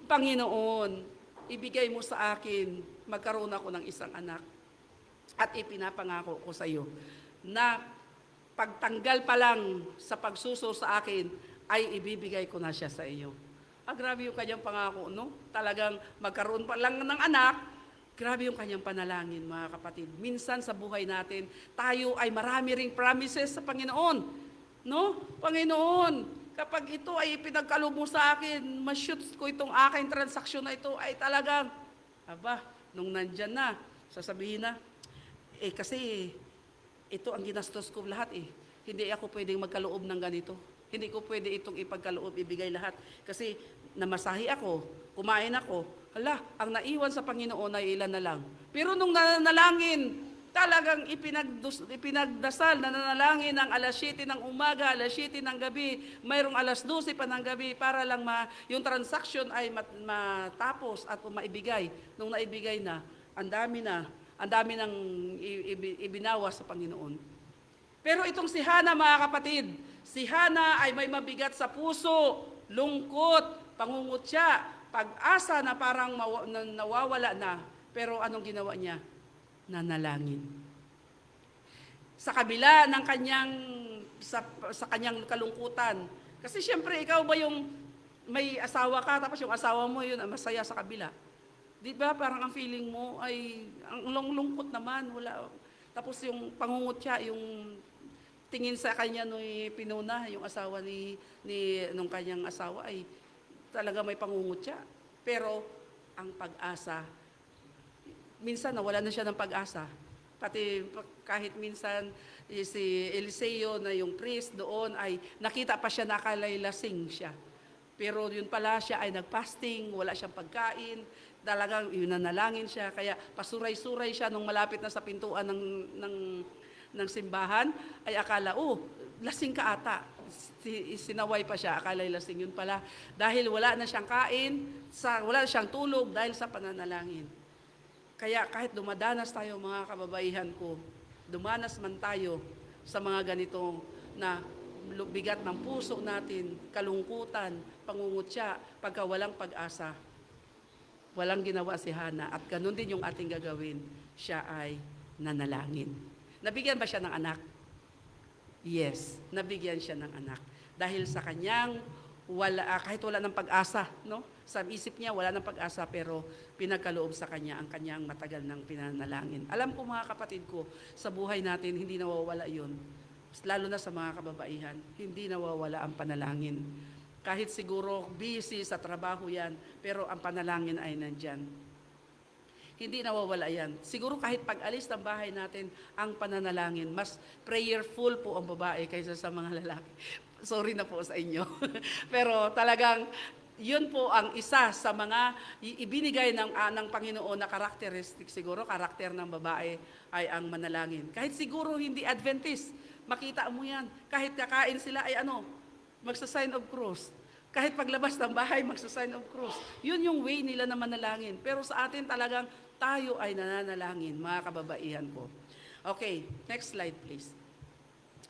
Panginoon, ibigay mo sa akin, magkaroon ako ng isang anak. At ipinapangako ko sa iyo na pagtanggal pa lang sa pagsuso sa akin, ay ibibigay ko na siya sa iyo. Grabe yung kanyang pangako, no? Talagang magkaroon pa lang ng anak, grabe yung kanyang panalangin, mga kapatid. Minsan sa buhay natin, tayo ay marami ring promises sa Panginoon. No? Panginoon, kapag ito ay pinagkaloob mo sa akin, ma-shoot ko itong aking transaksyon na ito, ay talagang, nung nandyan na, sasabihin na, kasi ito ang ginastos ko lahat eh. Hindi ako pwedeng magkaloob ng ganito. Hindi ko pwede itong ipagkaloob, ibigay lahat. Kasi namasahi ako, kumain ako, ang naiwan sa Panginoon ay ilan na lang. Pero nung nanalangin, talagang ipinagdasal, nanalangin ng alas 7 ng umaga, alas 7 ng gabi, mayroong alas 12 pa ng gabi para lang yung transaction ay matapos at maibigay. Nung naibigay na, ang dami nang ibinawas sa Panginoon. Pero itong si Hana, mga kapatid, si Hana ay may mabigat sa puso, lungkot, pangungutya, pag-asa na parang nawawala na. Pero anong ginawa niya? Nanalangin. Sa kabila ng sa kanyang kalungkutan. Kasi siyempre, ikaw ba yung may asawa ka, tapos yung asawa mo yun masaya sa kabila. Di ba? Parang ang feeling mo ay, ang lungkot naman, wala. Tapos yung pangungutya, yung tingin sa kanya ni Pinuna, yung asawa nung kanyang asawa ay talaga may pangungutya. Pero ang pag-asa, minsan nawala na siya ng pag-asa. Pati kahit minsan si Eliseo na yung priest doon ay nakita pa siya nakalaylasing siya. Pero yun pala siya ay nagpasting, wala siyang pagkain, talagang nanalangin siya. Kaya pasuray-suray siya nung malapit na sa pintuan ng simbahan, ay akala, lasing ka ata. Sinaway pa siya, akala lasing. Yun pala, dahil wala na siyang kain, wala na siyang tulog dahil sa pananalangin. Kaya kahit dumadanas tayo, mga kababaihan ko, dumanas man tayo sa mga ganitong na bigat ng puso natin, kalungkutan, pangungutya, pagka walang pag-asa, walang ginawa si Hana. At ganun din yung ating gagawin, siya ay nanalangin. Nabigyan ba siya ng anak? Yes, nabigyan siya ng anak. Dahil sa kanyang, kahit wala ng pag-asa, no? Sa isip niya, wala ng pag-asa, pero pinagkaloob sa kanya ang kanyang matagal ng pinanalangin. Alam ko, mga kapatid ko, sa buhay natin, hindi nawawala yun. Lalo na sa mga kababaihan, hindi nawawala ang panalangin. Kahit siguro busy sa trabaho yan, pero ang panalangin ay nandyan. Hindi nawawala yan. Siguro kahit pag-alis ng bahay natin, ang pananalangin, mas prayerful po ang babae kaysa sa mga lalaki. Sorry na po sa inyo. Pero talagang, yun po ang isa sa mga ibinigay ng Panginoon na karakteristik. Siguro, karakter ng babae ay ang manalangin. Kahit siguro hindi Adventist, makita mo yan. Kahit kakain sila ay magsa-sign of cross. Kahit paglabas ng bahay, magsa-sign of cross. Yun yung way nila na manalangin. Pero sa atin talagang tayo ay nananalangin, mga kababaihan ko. Okay, next slide please.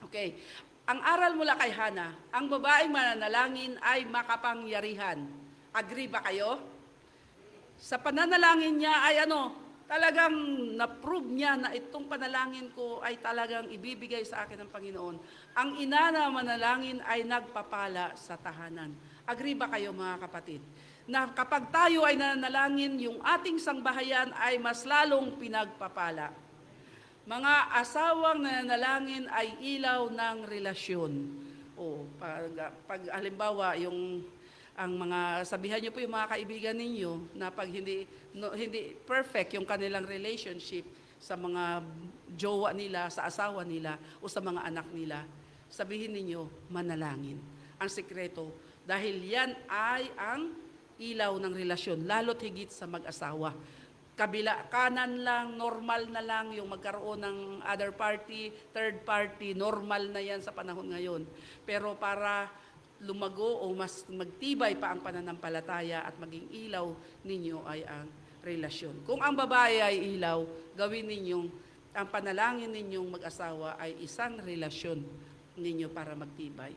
Okay, ang aral mula kay Hana, ang babaeng mananalangin ay makapangyarihan. Agree ba kayo? Sa pananalangin niya ay talagang na-prove niya na itong panalangin ko ay talagang ibibigay sa akin ng Panginoon. Ang ina na manalangin ay nagpapala sa tahanan. Agree ba kayo mga kapatid? Na kapag tayo ay nanalangin, yung ating sangbahayan ay mas lalong pinagpapala. Mga asawang nanalangin ay ilaw ng relasyon. O, pag halimbawa, ang mga sabihan niyo po yung mga kaibigan ninyo na pag hindi perfect yung kanilang relationship sa mga jowa nila, sa asawa nila o sa mga anak nila, sabihin ninyo manalangin. Ang sikreto, dahil yan ay ang ilaw ng relasyon, lalo't higit sa mag-asawa. Kanan lang, normal na lang yung magkaroon ng other party, third party, normal na yan sa panahon ngayon. Pero para lumago o mas magtibay pa ang pananampalataya at maging ilaw ninyo ay ang relasyon. Kung ang babae ay ilaw, gawin ninyong, ang panalangin ninyong mag-asawa ay isang relasyon ninyo para magtibay.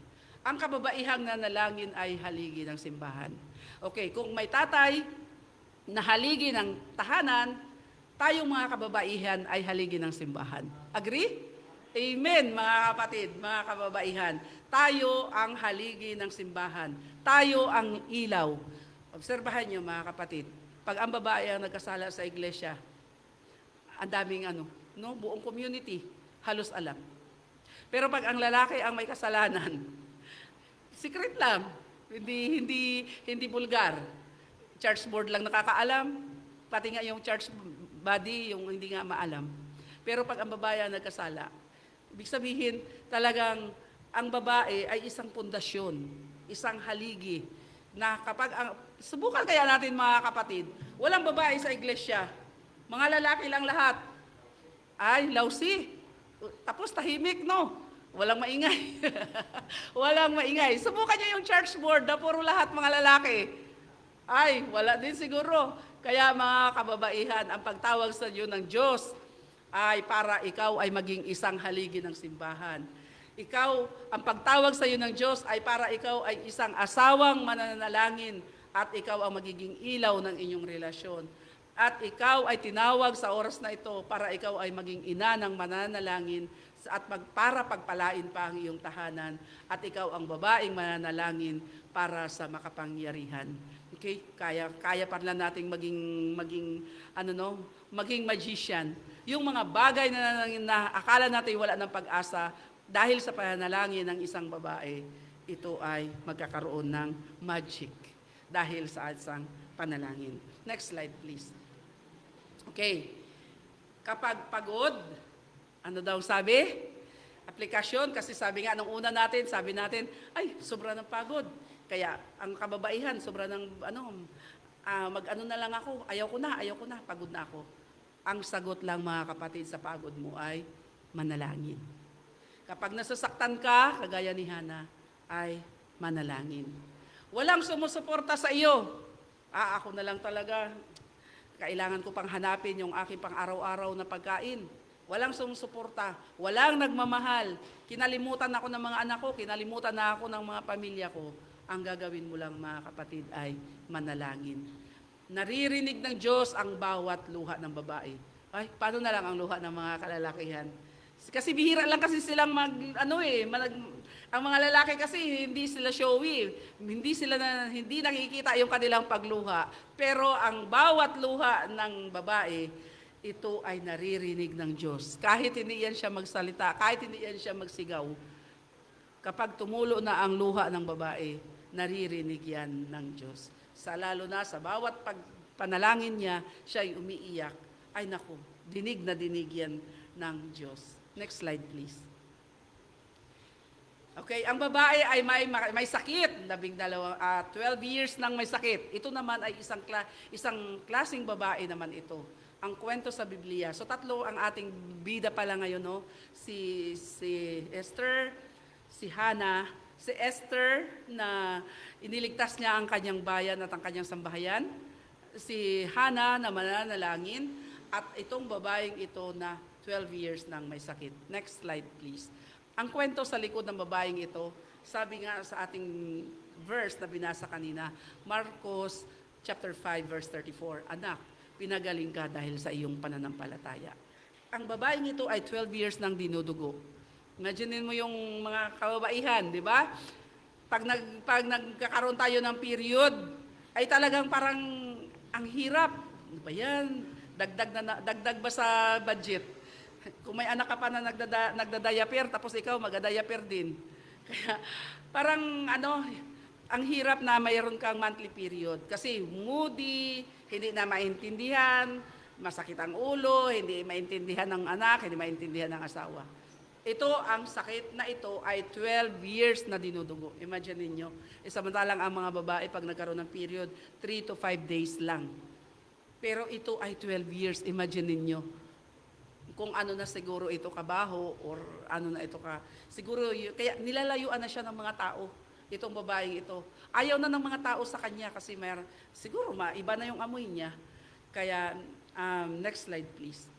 Ang kababaihang nanalangin ay haligi ng simbahan. Okay, kung may tatay na haligi ng tahanan, tayong mga kababaihan ay haligi ng simbahan. Agree? Amen, mga kapatid, mga kababaihan. Tayo ang haligi ng simbahan. Tayo ang ilaw. Obserbahan nyo, mga kapatid. Pag ang babae ang nagkasala sa iglesia, ang daming buong community, halos alam. Pero pag ang lalaki ang may kasalanan, secret lang, hindi vulgar. Church board lang nakakaalam, pati nga yung church body, yung hindi nga maalam. Pero pag ang babae ang nagkasala, ibig sabihin talagang ang babae ay isang pundasyon, isang haligi, na subukan kaya natin mga kapatid, walang babae sa iglesia, mga lalaki lang lahat, ay lousy, tapos tahimik, no? Walang maingay. Walang maingay. Subukan nyo yung church board na puro lahat mga lalaki. Ay, wala din siguro. Kaya mga kababaihan, ang pagtawag sa iyo ng Diyos ay para ikaw ay maging isang haligi ng simbahan. Ang pagtawag sa iyo ng Diyos ay para ikaw ay isang asawang mananalangin at ikaw ang magiging ilaw ng inyong relasyon. At ikaw ay tinawag sa oras na ito para ikaw ay maging ina ng mananalangin at para pagpalain pa ang iyong tahanan. At ikaw ang babaeng mananalangin para sa makapangyarihan. Okay? Kaya pa lang nating maging magician. Yung mga bagay na akala natin wala ng pag-asa, dahil sa pananalangin ng isang babae, ito ay magkakaroon ng magic dahil sa isang panalangin. Next slide, please. Okay. Kapag pagod, ano daw sabi? Aplikasyon, kasi sabi nga nung una natin, sabi natin, ay, sobra ng pagod. Kaya ang kababaihan, sobra ng na lang ako, ayaw ko na, pagod na ako. Ang sagot lang mga kapatid sa pagod mo ay manalangin. Kapag nasasaktan ka, kagaya ni Hana, ay manalangin. Walang sumusuporta sa iyo. Ako na lang talaga, kailangan ko pang hanapin yung aking pang araw-araw na pagkain. Walang sumusuporta, walang nagmamahal. Kinalimutan ako ng mga anak ko, kinalimutan na ako ng mga pamilya ko. Ang gagawin mo lang mga kapatid ay manalangin. Naririnig ng Diyos ang bawat luha ng babae. Ay, paano na lang ang luha ng mga kalalakihan? Kasi bihira lang kasi silang ang mga lalaki kasi hindi sila showy, hindi nakikita yung kanilang pagluha. Pero ang bawat luha ng babae, ito ay naririnig ng Diyos. Kahit hindi yan siya magsalita, kahit hindi yan siya magsigaw, kapag tumulo na ang luha ng babae, naririnig yan ng Diyos. Lalo na sa bawat panalangin niya, siya ay umiiyak. Ay naku, dinig na dinig yan ng Diyos. Next slide, please. Okay, ang babae ay may sakit, 12 years nang may sakit. Ito naman ay isang klaseng babae naman ito. Ang kwento sa Biblia. So tatlo ang ating bida pala ngayon, no? Si Esther, si Hana, si Esther na iniligtas niya ang kanyang bayan at ang kanyang sambahayan. Si Hana na mananalangin at itong babaeng ito na 12 years nang may sakit. Next slide, please. Ang kwento sa likod ng babaeng ito, sabi nga sa ating verse na binasa kanina, Marcos chapter 5 verse 34. Anak, pinagaling ka dahil sa iyong pananampalataya. Ang babaeng ito ay 12 years nang dinudugo. Imagine mo yung mga kababaihan, di ba? Pag nagkakaroon tayo ng period, ay talagang parang ang hirap. Ano ba yan? Dagdag ba sa budget? Kung may anak ka pa na nagdadayaper, tapos ikaw magdadayaper din. Kaya parang ang hirap na mayroon kang monthly period. Kasi moody, hindi na maintindihan, masakit ang ulo, hindi maintindihan ng anak, hindi maintindihan ng asawa. Ito, ang sakit na ito ay 12 years na dinudugo. Imagine ninyo. Samantalang ang mga babae pag nagkaroon ng period, 3 to 5 days lang. Pero ito ay 12 years. Imagine ninyo. Kung ano na siguro ito kabaho or ano na ito ka. Siguro, kaya nilalayuan na siya ng mga tao. Itong babaeng ito. Ayaw na ng mga tao sa kanya kasi siguro iba na yung amoy niya. Kaya, next slide please.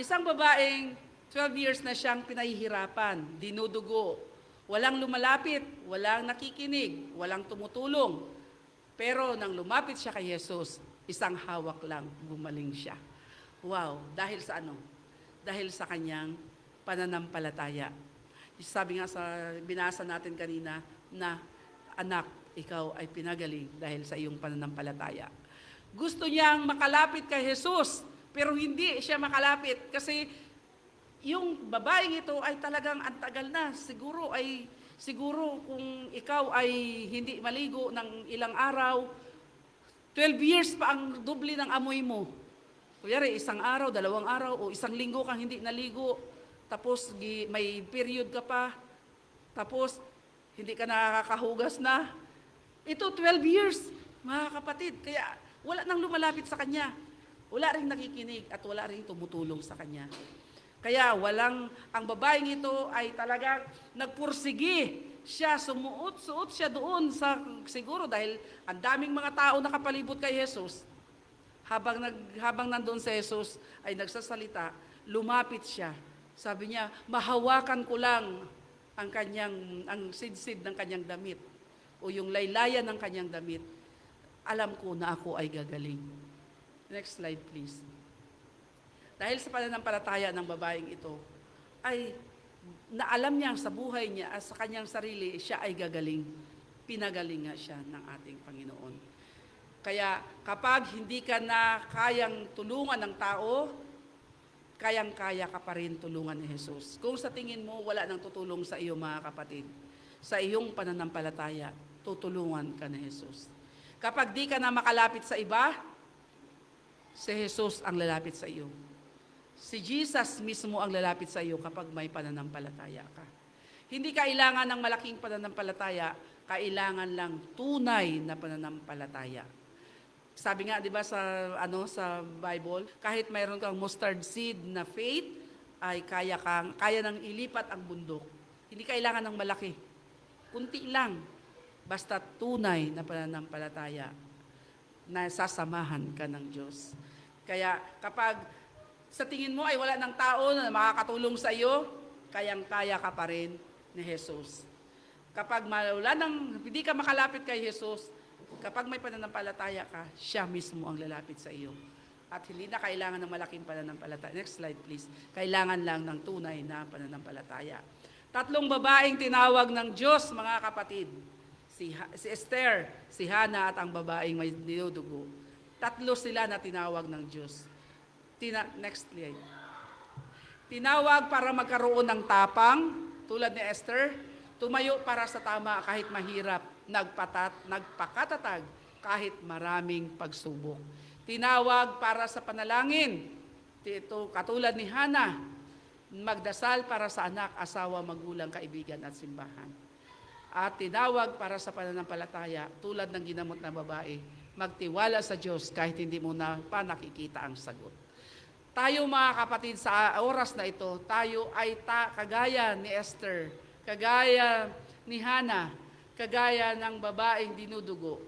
Isang babaeng 12 years na siyang pinahihirapan, dinudugo, walang lumalapit, walang nakikinig, walang tumutulong. Pero nang lumapit siya kay Jesus, isang hawak lang, gumaling siya. Wow, dahil sa ano? Dahil sa kanyang pananampalataya. Sabi nga binasa natin kanina na, anak, ikaw ay pinagaling dahil sa iyong pananampalataya. Gusto niyang makalapit kay Jesus, pero hindi siya makalapit kasi yung babaeng ito ay talagang antagal na. Siguro kung ikaw ay hindi maligo ng ilang araw, 12 years pa ang doble ng amoy mo. Kuyari, 1 araw, 2 araw, o 1 linggo kang hindi naligo, tapos may period ka pa, tapos hindi ka nakakahugas na. Ito, 12 years, mga kapatid. Kaya wala nang lumalapit sa kanya. Wala rin nakikinig at wala rin tumutulong sa kanya. Kaya ang babaeng ito ay talagang nagpursigi siya, sumuot siya doon siguro dahil ang daming mga tao nakapalibot kay Jesus. Habang nandoon si Jesus ay nagsasalita, lumapit siya. Sabi niya, mahawakan ko lang ang sidsid ng kanyang damit o yung laylayan ng kanyang damit. Alam ko na ako ay gagaling. Next slide please. Dahil sa pananampalataya ng babaeng ito, ay naalam niya sa buhay niya at sa kanyang sarili, siya ay gagaling. Pinagaling nga siya ng ating Panginoon. Kaya kapag hindi ka na kayang tulungan ng tao, kayang-kaya ka pa rin tulungan ni Jesus. Kung sa tingin mo wala nang tutulong sa iyo mga kapatid, sa iyong pananampalataya, tutulungan ka ni Jesus. Kapag di ka na makalapit sa iba, si Jesus ang lalapit sa iyo. Si Jesus mismo ang lalapit sa iyo kapag may pananampalataya ka. Hindi kailangan ng malaking pananampalataya, kailangan lang tunay na pananampalataya. Sabi nga, 'di ba sa Bible, kahit mayroon kang mustard seed na faith, ay kaya nang ilipat ang bundok. Hindi kailangan ng malaki. Kunti lang, basta tunay na pananampalataya na sasamahan ka ng Diyos. Kaya kapag sa tingin mo ay wala ng tao na makakatulong sa iyo, kayang-kaya ka pa rin ni Jesus. Kapag hindi ka makalapit kay Jesus, kapag may pananampalataya ka, siya mismo ang lalapit sa iyo. At hindi na kailangan ng malaking pananampalataya. Next slide please. Kailangan lang ng tunay na pananampalataya. 3 babaeng tinawag ng Diyos, mga kapatid. Si Esther, si Hannah at ang babaeng may dinudugo. 3 sila na tinawag ng Diyos. Next slide. Tinawag para magkaroon ng tapang, tulad ni Esther, tumayo para sa tama kahit mahirap, nagpakatatag kahit maraming pagsubok. Tinawag para sa panalangin, katulad ni Hannah, magdasal para sa anak, asawa, magulang, kaibigan at simbahan. At tinawag para sa pananampalataya, tulad ng ginamot na babae, magtiwala sa Diyos kahit hindi mo na pa nakikita ang sagot. Tayo mga kapatid, sa oras na ito, tayo ay kagaya ni Esther, kagaya ni Hannah, kagaya ng babaeng dinudugo,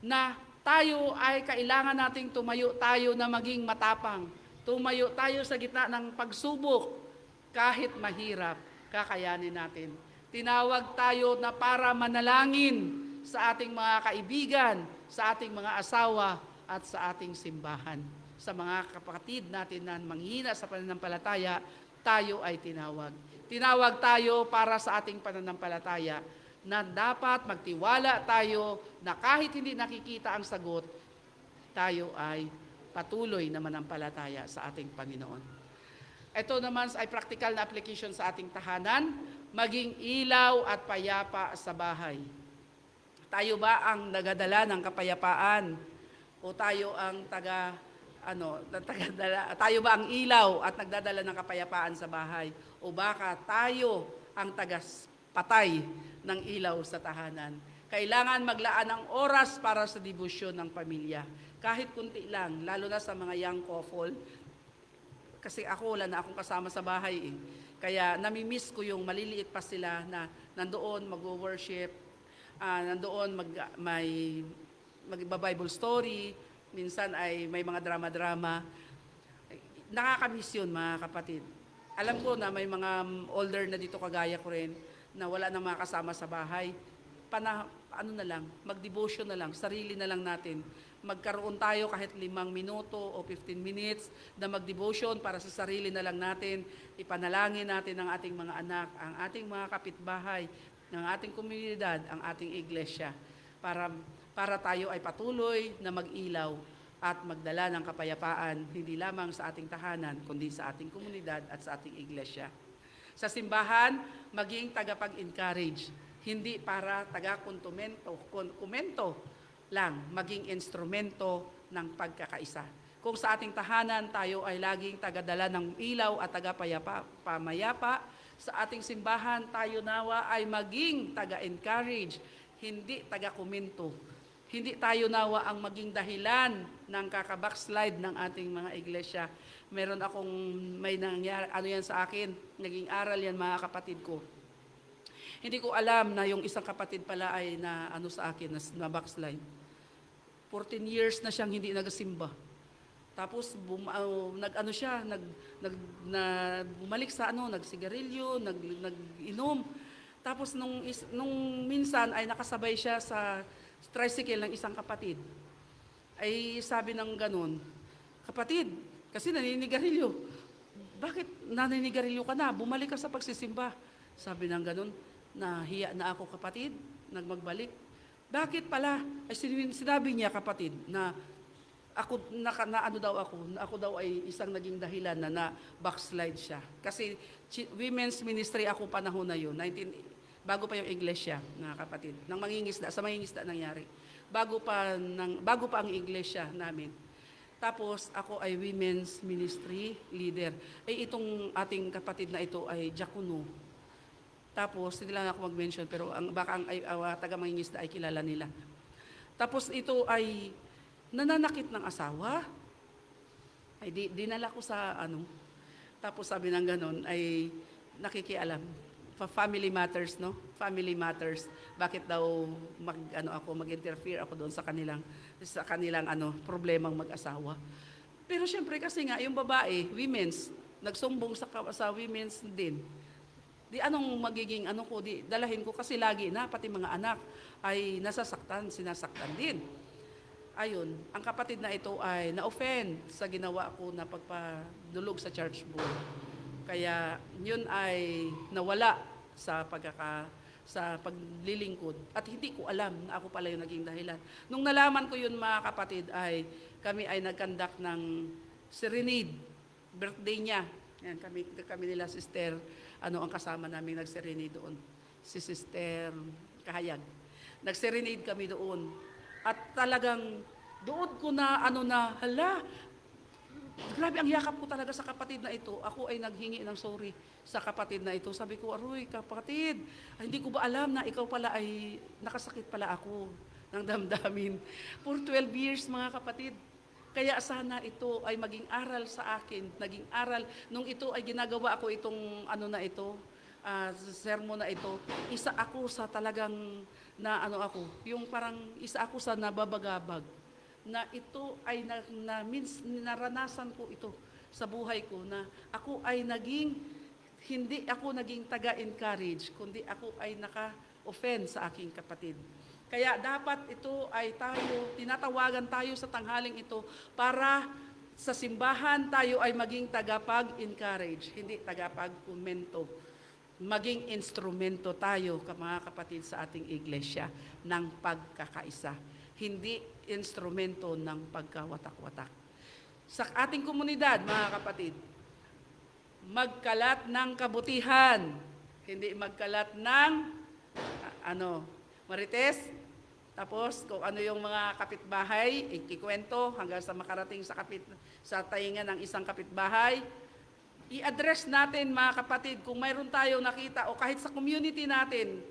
na tayo ay kailangan nating tumayo tayo na maging matapang. Tumayo tayo sa gitna ng pagsubok, kahit mahirap, kakayanin natin. Tinawag tayo na para manalangin sa ating mga kaibigan, sa ating mga asawa, at sa ating simbahan. Sa mga kapatid natin na manghina sa pananampalataya, tayo ay tinawag. Tinawag tayo para sa ating pananampalataya na dapat magtiwala tayo na kahit hindi nakikita ang sagot, tayo ay patuloy na manampalataya sa ating Panginoon. Ito naman ay practical na application sa ating tahanan, maging ilaw at payapa sa bahay. Tayo ba ang nagadala ng kapayapaan? O tayo ang tayo ba ang ilaw at nagdadala ng kapayapaan sa bahay? O baka tayo ang patay ng ilaw sa tahanan? Kailangan maglaan ng oras para sa debosyon ng pamilya. Kahit kunti lang, lalo na sa mga young couple. Kasi ako, wala na akong kasama sa bahay eh. Kaya namimiss ko yung maliliit pa sila na nandoon mag-worship, nandoon mag-Bible story, minsan ay may mga drama-drama. Nakakamiss yun, mga kapatid. Alam ko na may mga older na dito kagaya ko rin na wala nang mga kasama sa bahay. Mag-devotion na lang, sarili na lang natin. Magkaroon tayo kahit 5 minuto o 15 minutes na mag-devotion para sa sarili na lang natin. Ipanalangin natin ang ating mga anak, ang ating mga kapitbahay, ang ating komunidad, ang ating iglesia. Para tayo ay patuloy na mag-ilaw at magdala ng kapayapaan, hindi lamang sa ating tahanan, kundi sa ating komunidad at sa ating iglesia. Sa simbahan, maging tagapag-encourage, hindi para komento lang, maging instrumento ng pagkakaisa. Kung sa ating tahanan, tayo ay laging tagadala ng ilaw at pamayapa, sa ating simbahan, tayo nawa ay maging taga-encourage, hindi taga-komento. Hindi tayo nawa ang maging dahilan ng kakabackslide ng ating mga iglesia. Meron akong may nangyari, yan sa akin, naging aral yan mga kapatid ko. Hindi ko alam na yung isang kapatid pala ay sa akin, na backslide. 14 years na siyang hindi nagasimba. Tapos bumalik sa nagsigarilyo, nag-inom. Tapos nung minsan ay nakasabay siya sa tricycle ng isang kapatid. Ay sabi ng ganun, kapatid, kasi naninigarilyo. Bakit naninigarilyo ka na? Bumalik ka sa pagsisimba. Sabi ng ganun, nahiya na ako kapatid, nagmagbalik. Bakit pala? Ay sinabi niya kapatid na ako daw ay isang naging dahilan na backslide siya. Kasi women's ministry ako panahon na yun, bago pa yung iglesia, mga kapatid, sa mangingisda nangyari. Bago pa ang iglesia namin. Tapos ako ay women's ministry leader. Ay itong ating kapatid na ito ay diakono. Tapos hindi lang ako mag-mention pero baka ang taga-mangingisda ay kilala nila. Tapos ito ay nananakit ng asawa. Ay dinala ko sa Tapos sabi ng ganon ay nakikialam. Family matters, no? Family matters. Bakit daw mag-interfere ako doon sa kanilang problemang mag-asawa. Pero syempre kasi nga yung babae, women's, nagsumbong sa women's din. Di anong magiging dalahin ko kasi lagi na pati mga anak ay sinasaktan din. Ayun, ang kapatid na ito ay na-offend sa ginawa ko na pagpadulog sa church board. Kaya yun ay nawala sa paglilingkod at hindi ko alam na ako pala yung naging dahilan. Nung nalaman ko yun mga kapatid ay kami ay nag-conduct ng serenade, birthday niya. Yan, kami nila sister, ang kasama namin nag-serenade doon. Si Sister Kahayag. Nag-serenade kami doon. At talagang doon ko hala, grabe ang yakap ko talaga sa kapatid na ito. Ako ay naghingi ng sorry sa kapatid na ito. Sabi ko, aroy kapatid, hindi ko ba alam na ikaw pala ay nakasakit pala ako ng damdamin. For 12 years mga kapatid. Kaya sana ito ay maging aral sa akin, naging aral. Nung ito ay ginagawa ako itong sermon na ito, isa ako sa talagang yung parang isa ako sa nababagabag. Na ito ay naranasan ko ito sa buhay ko na ako ay naging hindi ako naging taga-encourage, kundi ako ay naka-offend sa aking kapatid. Kaya dapat ito ay tinatawagan tayo sa tanghaling ito para sa simbahan tayo ay maging tagapag-encourage, hindi tagapag-komento. Maging instrumento tayo, mga kapatid, sa ating iglesia ng pagkakaisa. Hindi instrumento ng pagkawatak-watak. Sa ating komunidad, mga kapatid, magkalat ng kabutihan, hindi magkalat ng marites. Tapos kung ano yung mga kapitbahay, ikikwento hanggang sa makarating sa tainga ng isang kapitbahay. I-address natin, mga kapatid, kung mayroon tayo nakita o kahit sa community natin,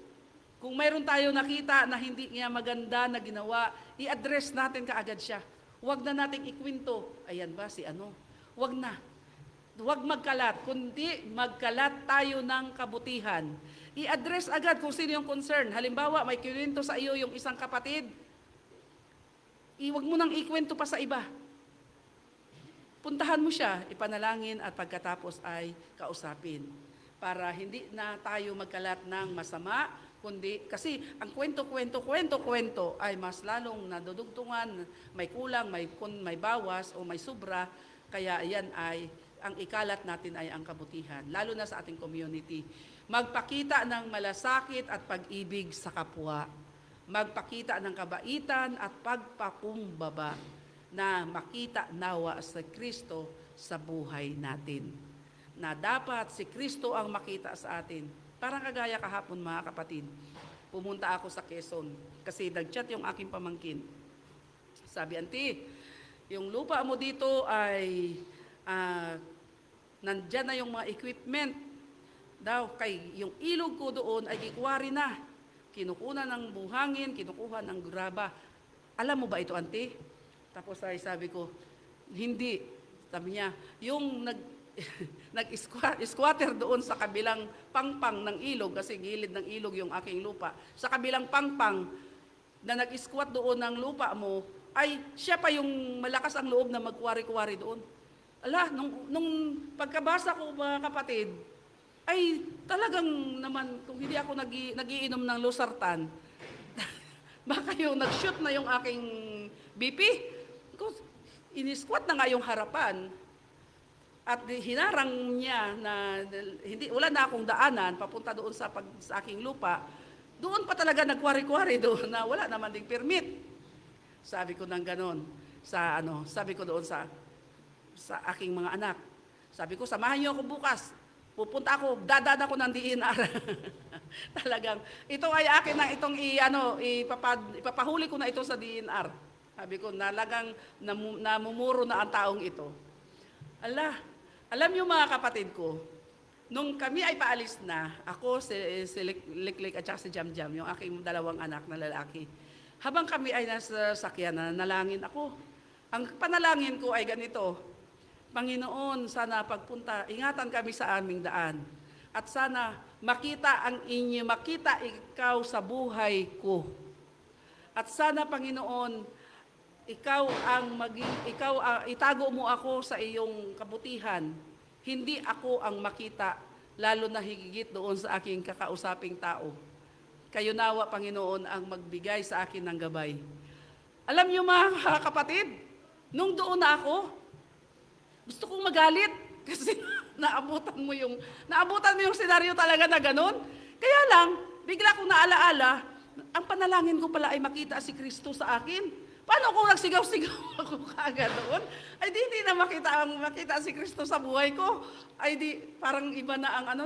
kung mayroon tayo nakita na hindi niya maganda na ginawa, i-address natin kaagad siya. Huwag na nating ikwento, ayan ba si ano? Huwag na. Huwag magkalat, kundi magkalat tayo ng kabutihan. I-address agad kung sino yung concern. Halimbawa, may kinuwento sa iyo yung isang kapatid, huwag mo nang ikwento pa sa iba. Puntahan mo siya, ipanalangin at pagkatapos ay kausapin. Para hindi na tayo magkalat ng masama, kundi kasi ang kwento ay mas lalong nadudugtungan, may kulang, may bawas o may sobra, kaya yan ay ang ikalat natin ay ang kabutihan, lalo na sa ating community. Magpakita ng malasakit at pag-ibig sa kapwa. Magpakita ng kabaitan at pagpakumbaba na makita nawa sa Kristo sa buhay natin. Na dapat si Kristo ang makita sa atin. Parang kagaya kahapon, mga kapatid. Pumunta ako sa Quezon kasi nag-chat yung aking pamangkin. Sabi, Auntie, yung lupa mo dito ay nandyan na yung mga equipment. Daw, yung ilog ko doon ay gikwari na. Kinukuha ng buhangin, kinukuha ng graba. Alam mo ba ito, Auntie? Tapos ay sabi ko, hindi. Sabi niya, yung nag-squatter doon sa kabilang pangpang ng ilog, kasi gilid ng ilog yung aking lupa, sa kabilang pangpang na nag-squat doon ng lupa mo, ay siya pa yung malakas ang loob na magkwari-kwari doon. Ala, nung pagkabasa ko, mga kapatid, ay talagang naman, kung hindi ako nagiinom ng losartan, baka yung nag-shoot na yung aking BP. Inisquat na nga yung harapan at hinarang niya na wala na akong daanan papunta doon sa aking lupa. Doon pa talaga nagkwari-kwari doon na wala naman ding permit. Sabi ko nang ganon sabi ko doon sa aking mga anak. Sabi ko, samahan niyo ako bukas. Pupunta ako, dadaan ako ng DNR. Talagang ito ay akin na itong ipapahuli ko na ito sa DNR. Sabi ko, nalagang namumuro na ang taong ito. Alam niyo, mga kapatid ko, nung kami ay paalis na, ako, si Liklik at si Jamjam, yung aking dalawang anak na lalaki, habang kami ay nasa sakyan, nanalangin ako. Ang panalangin ko ay ganito, Panginoon, sana pagpunta, ingatan kami sa aming daan. At sana makita ikaw sa buhay ko. At sana, Panginoon, itago mo ako sa iyong kabutihan. Hindi ako ang makita, lalo na higit doon sa aking kakausaping tao. Kayo nawa, Panginoon, ang magbigay sa akin ng gabay. Alam niyo, mga kapatid, nung doon na ako, gusto kong magalit kasi naabutan mo yung senaryo talaga na ganun. Kaya lang, bigla kong naalaala, ang panalangin ko pala ay makita si Kristo sa akin. Paano kung nagsigaw-sigaw ako kaagad doon? Ay hindi na makita si Kristo sa buhay ko. Ay di parang iba na ang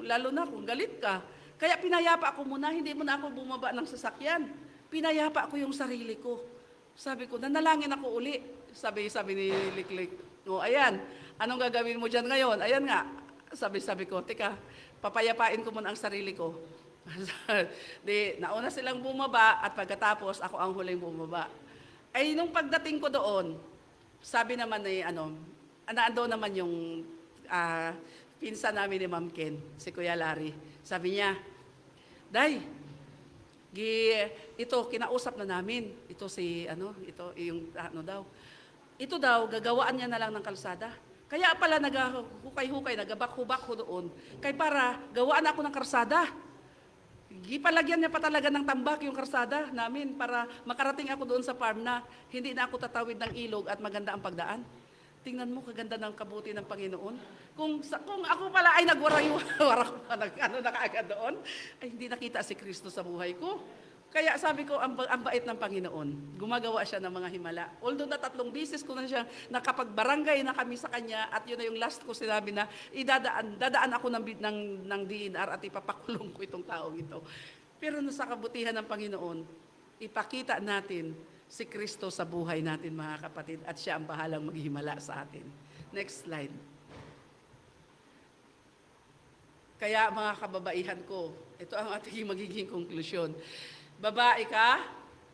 lalo na kung galit ka. Kaya pinayapa ako muna, hindi mo na ako bumaba ng sasakyan. Pinayapa ko yung sarili ko. Sabi ko, nanalangin ako uli. Sabi ni Liklik, ayan, anong gagawin mo dyan ngayon? Ayan nga. Sabi ko, teka, papayapain ko muna ang sarili ko. Nauna silang bumaba at pagkatapos ako ang huling bumaba. Ay nung pagdating ko doon, sabi naman naando naman yung pinsan namin ni Ma'am Ken, si Kuya Larry. Sabi niya, Day, ito kinausap na namin. Ito daw, gagawaan niya na lang ng kalsada. Kaya pala nagahukay-hukay, nagabak-hubak ko doon, kay para gawaan ako ng karsada. Gipalagyan niya pa talaga ng tambak yung karsada namin para makarating ako doon sa farm na hindi na ako tatawid ng ilog at maganda ang pagdaan. Tingnan mo, kaganda ng kabuti ng Panginoon. Kung ako pala ay na kaagad doon, ay hindi nakita si Kristo sa buhay ko. Kaya sabi ko, ang bait ng Panginoon. Gumagawa siya ng mga himala. Although na 3 bisis ko na siya nakapagbarangay na kami sa kanya at yun na yung last ko sinabi na dadaan ako ng DNR at ipapakulong ko itong taong ito. Pero sa kabutihan ng Panginoon, ipakita natin si Kristo sa buhay natin mga kapatid at siya ang bahalang maghimala sa atin. Next slide. Kaya mga kababaihan ko, ito ang ating magiging konklusyon. Babae ka,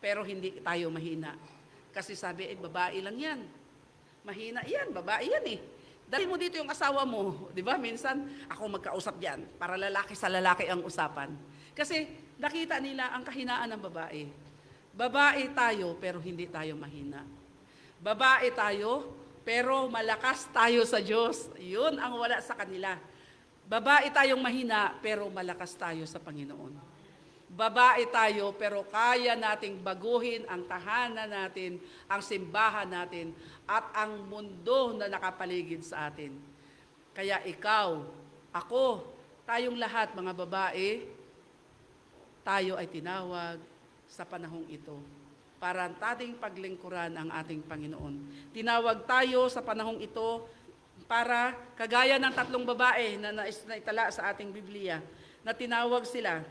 pero hindi tayo mahina. Kasi sabi, babae lang yan. Mahina yan, babae yan eh. Dali mo dito yung asawa mo, di ba? Minsan, ako magkausap yan, para lalaki sa lalaki ang usapan. Kasi nakita nila ang kahinaan ng babae. Babae tayo, pero hindi tayo mahina. Babae tayo, pero malakas tayo sa Diyos. Yun ang wala sa kanila. Babae tayong mahina, pero malakas tayo sa Panginoon. Babae tayo, pero kaya nating baguhin ang tahanan natin, ang simbahan natin, at ang mundo na nakapaligid sa atin. Kaya ikaw, ako, tayong lahat mga babae, tayo ay tinawag sa panahong ito para ating paglingkuran ang ating Panginoon. Tinawag tayo sa panahong ito para kagaya ng 3 babae na naitala sa ating Biblia, na tinawag sila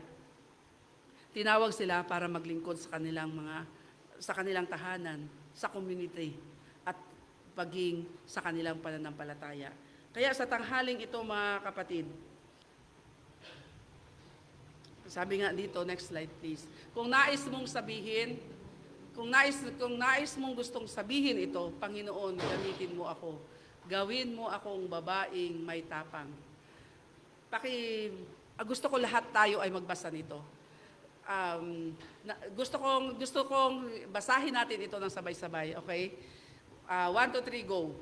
para maglingkod sa kanilang tahanan, sa community, at paging sa kanilang pananampalataya. Kaya sa tanghaling ito mga kapatid, sabi nga dito, next slide please. Kung nais mong gustong sabihin ito, Panginoon, gamitin mo ako. Gawin mo akong babaeng may tapang. Gusto ko lahat tayo ay magbasa nito. Gusto kong basahin natin ito ng sabay-sabay, okay? 1, 2, 3, go.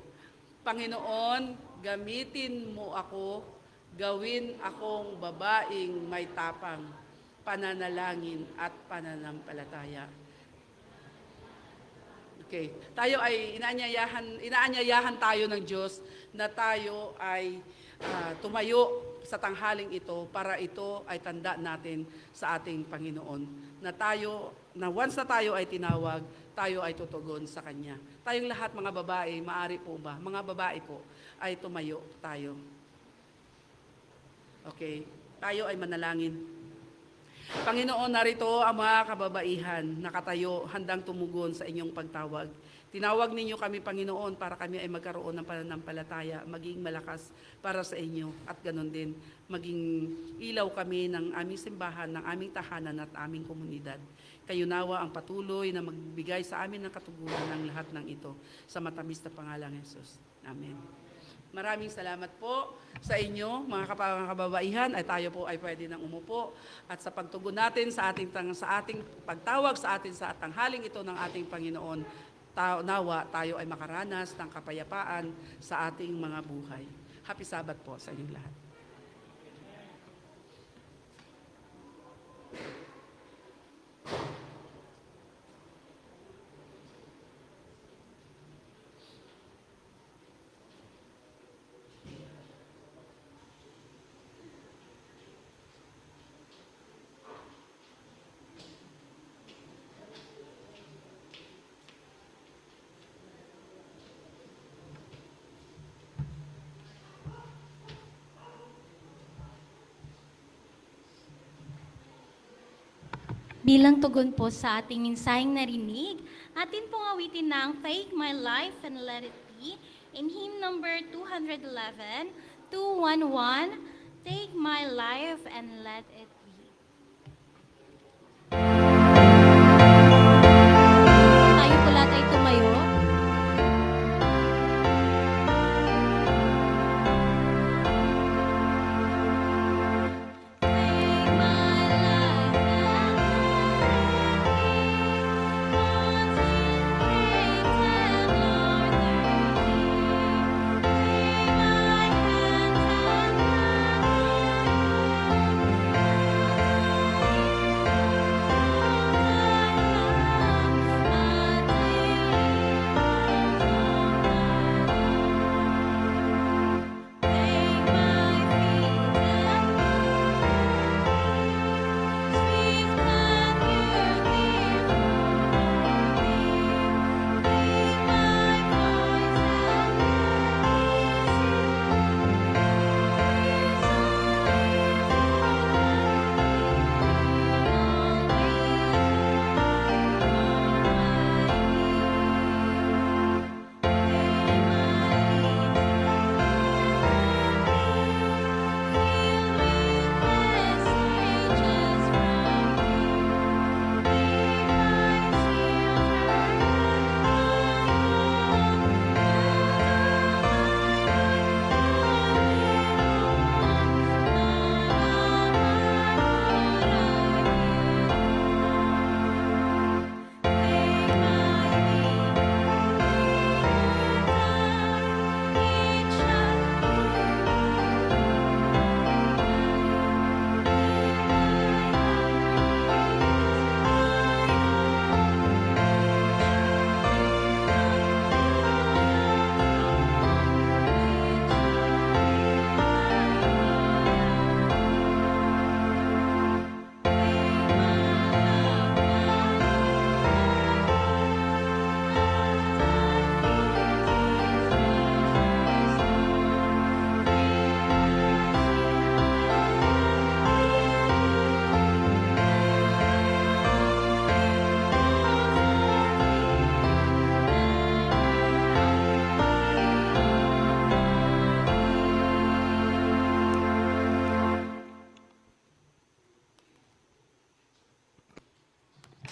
Panginoon, gamitin mo ako, gawin akong babaeng may tapang, pananalangin at pananampalataya. Okay. Tayo ay inaanyayahan tayo ng Diyos na tayo ay tumayo sa tanghaling ito para ito ay tanda natin sa ating Panginoon. Na once na tayo ay tinawag, tayo ay tutugon sa Kanya. Tayong lahat mga babae, maari po ba? Mga babae po, ay tumayo tayo. Okay. Tayo ay manalangin. Panginoon, narito ang mga kababaihan, nakatayo, handang tumugon sa inyong pagtawag. Tinawag ninyo kami, Panginoon, para kami ay magkaroon ng pananampalataya, maging malakas para sa inyo, at ganon din, maging ilaw kami ng aming simbahan, ng aming tahanan at aming komunidad. Kayo nawa ang patuloy na magbigay sa amin ng katugunan ng lahat ng ito, sa matamis na pangalang Jesus. Amen. Maraming salamat po sa inyo, mga kababaihan, ay tayo po ay pwede nang umupo. At sa pagtugon natin sa ating pagtawag sa atin sa tanghaling ito ng ating Panginoon, nawa tayo ay makaranas ng kapayapaan sa ating mga buhay. Happy Sabbath po sa inyong lahat. Bilang tugon po sa ating mensaheng narinig, atin pong awitin na ang Take My Life and Let It Be in hymn number 211, 211, Take My Life and Let It Be. Tayo po lahat ay tumayo. Take my life and let it be.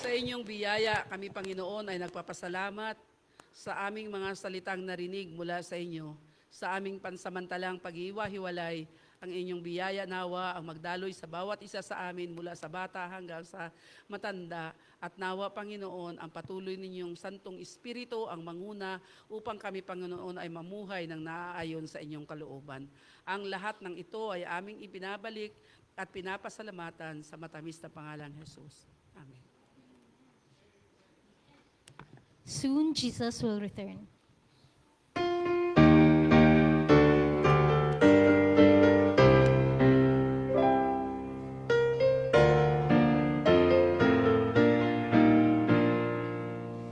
Sa inyong biyaya, kami Panginoon ay nagpapasalamat sa aming mga salitang narinig mula sa inyo. Sa aming pansamantalang pag-iwa-hiwalay, ang inyong biyaya nawa ang magdaloy sa bawat isa sa amin mula sa bata hanggang sa matanda. At nawa, Panginoon, ang patuloy ninyong Santong Espiritu ang manguna upang kami, Panginoon, ay mamuhay ng naaayon sa inyong kalooban. Ang lahat ng ito ay aming ipinabalik at pinapasalamatan sa matamis na pangalan ni Jesus. Amen. Soon Jesus will return.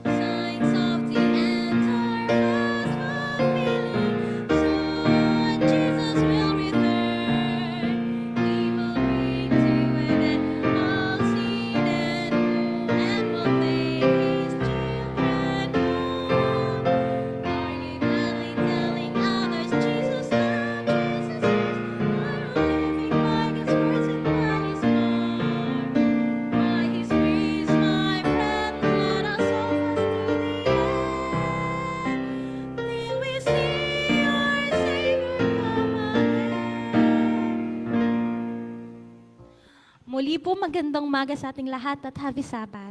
Signs of the end are fast fulfilling. Soon Jesus will return. He will bring to an end all sin and woe, and will make His children known. Are you gladly telling others Jesus loves, Jesus loves? Are you living by His words and by His love? By His grace, my friend, let us hold fast to the end, till we see our Savior come again. Muli po magandang umaga sa ating lahat at happy Sabbath.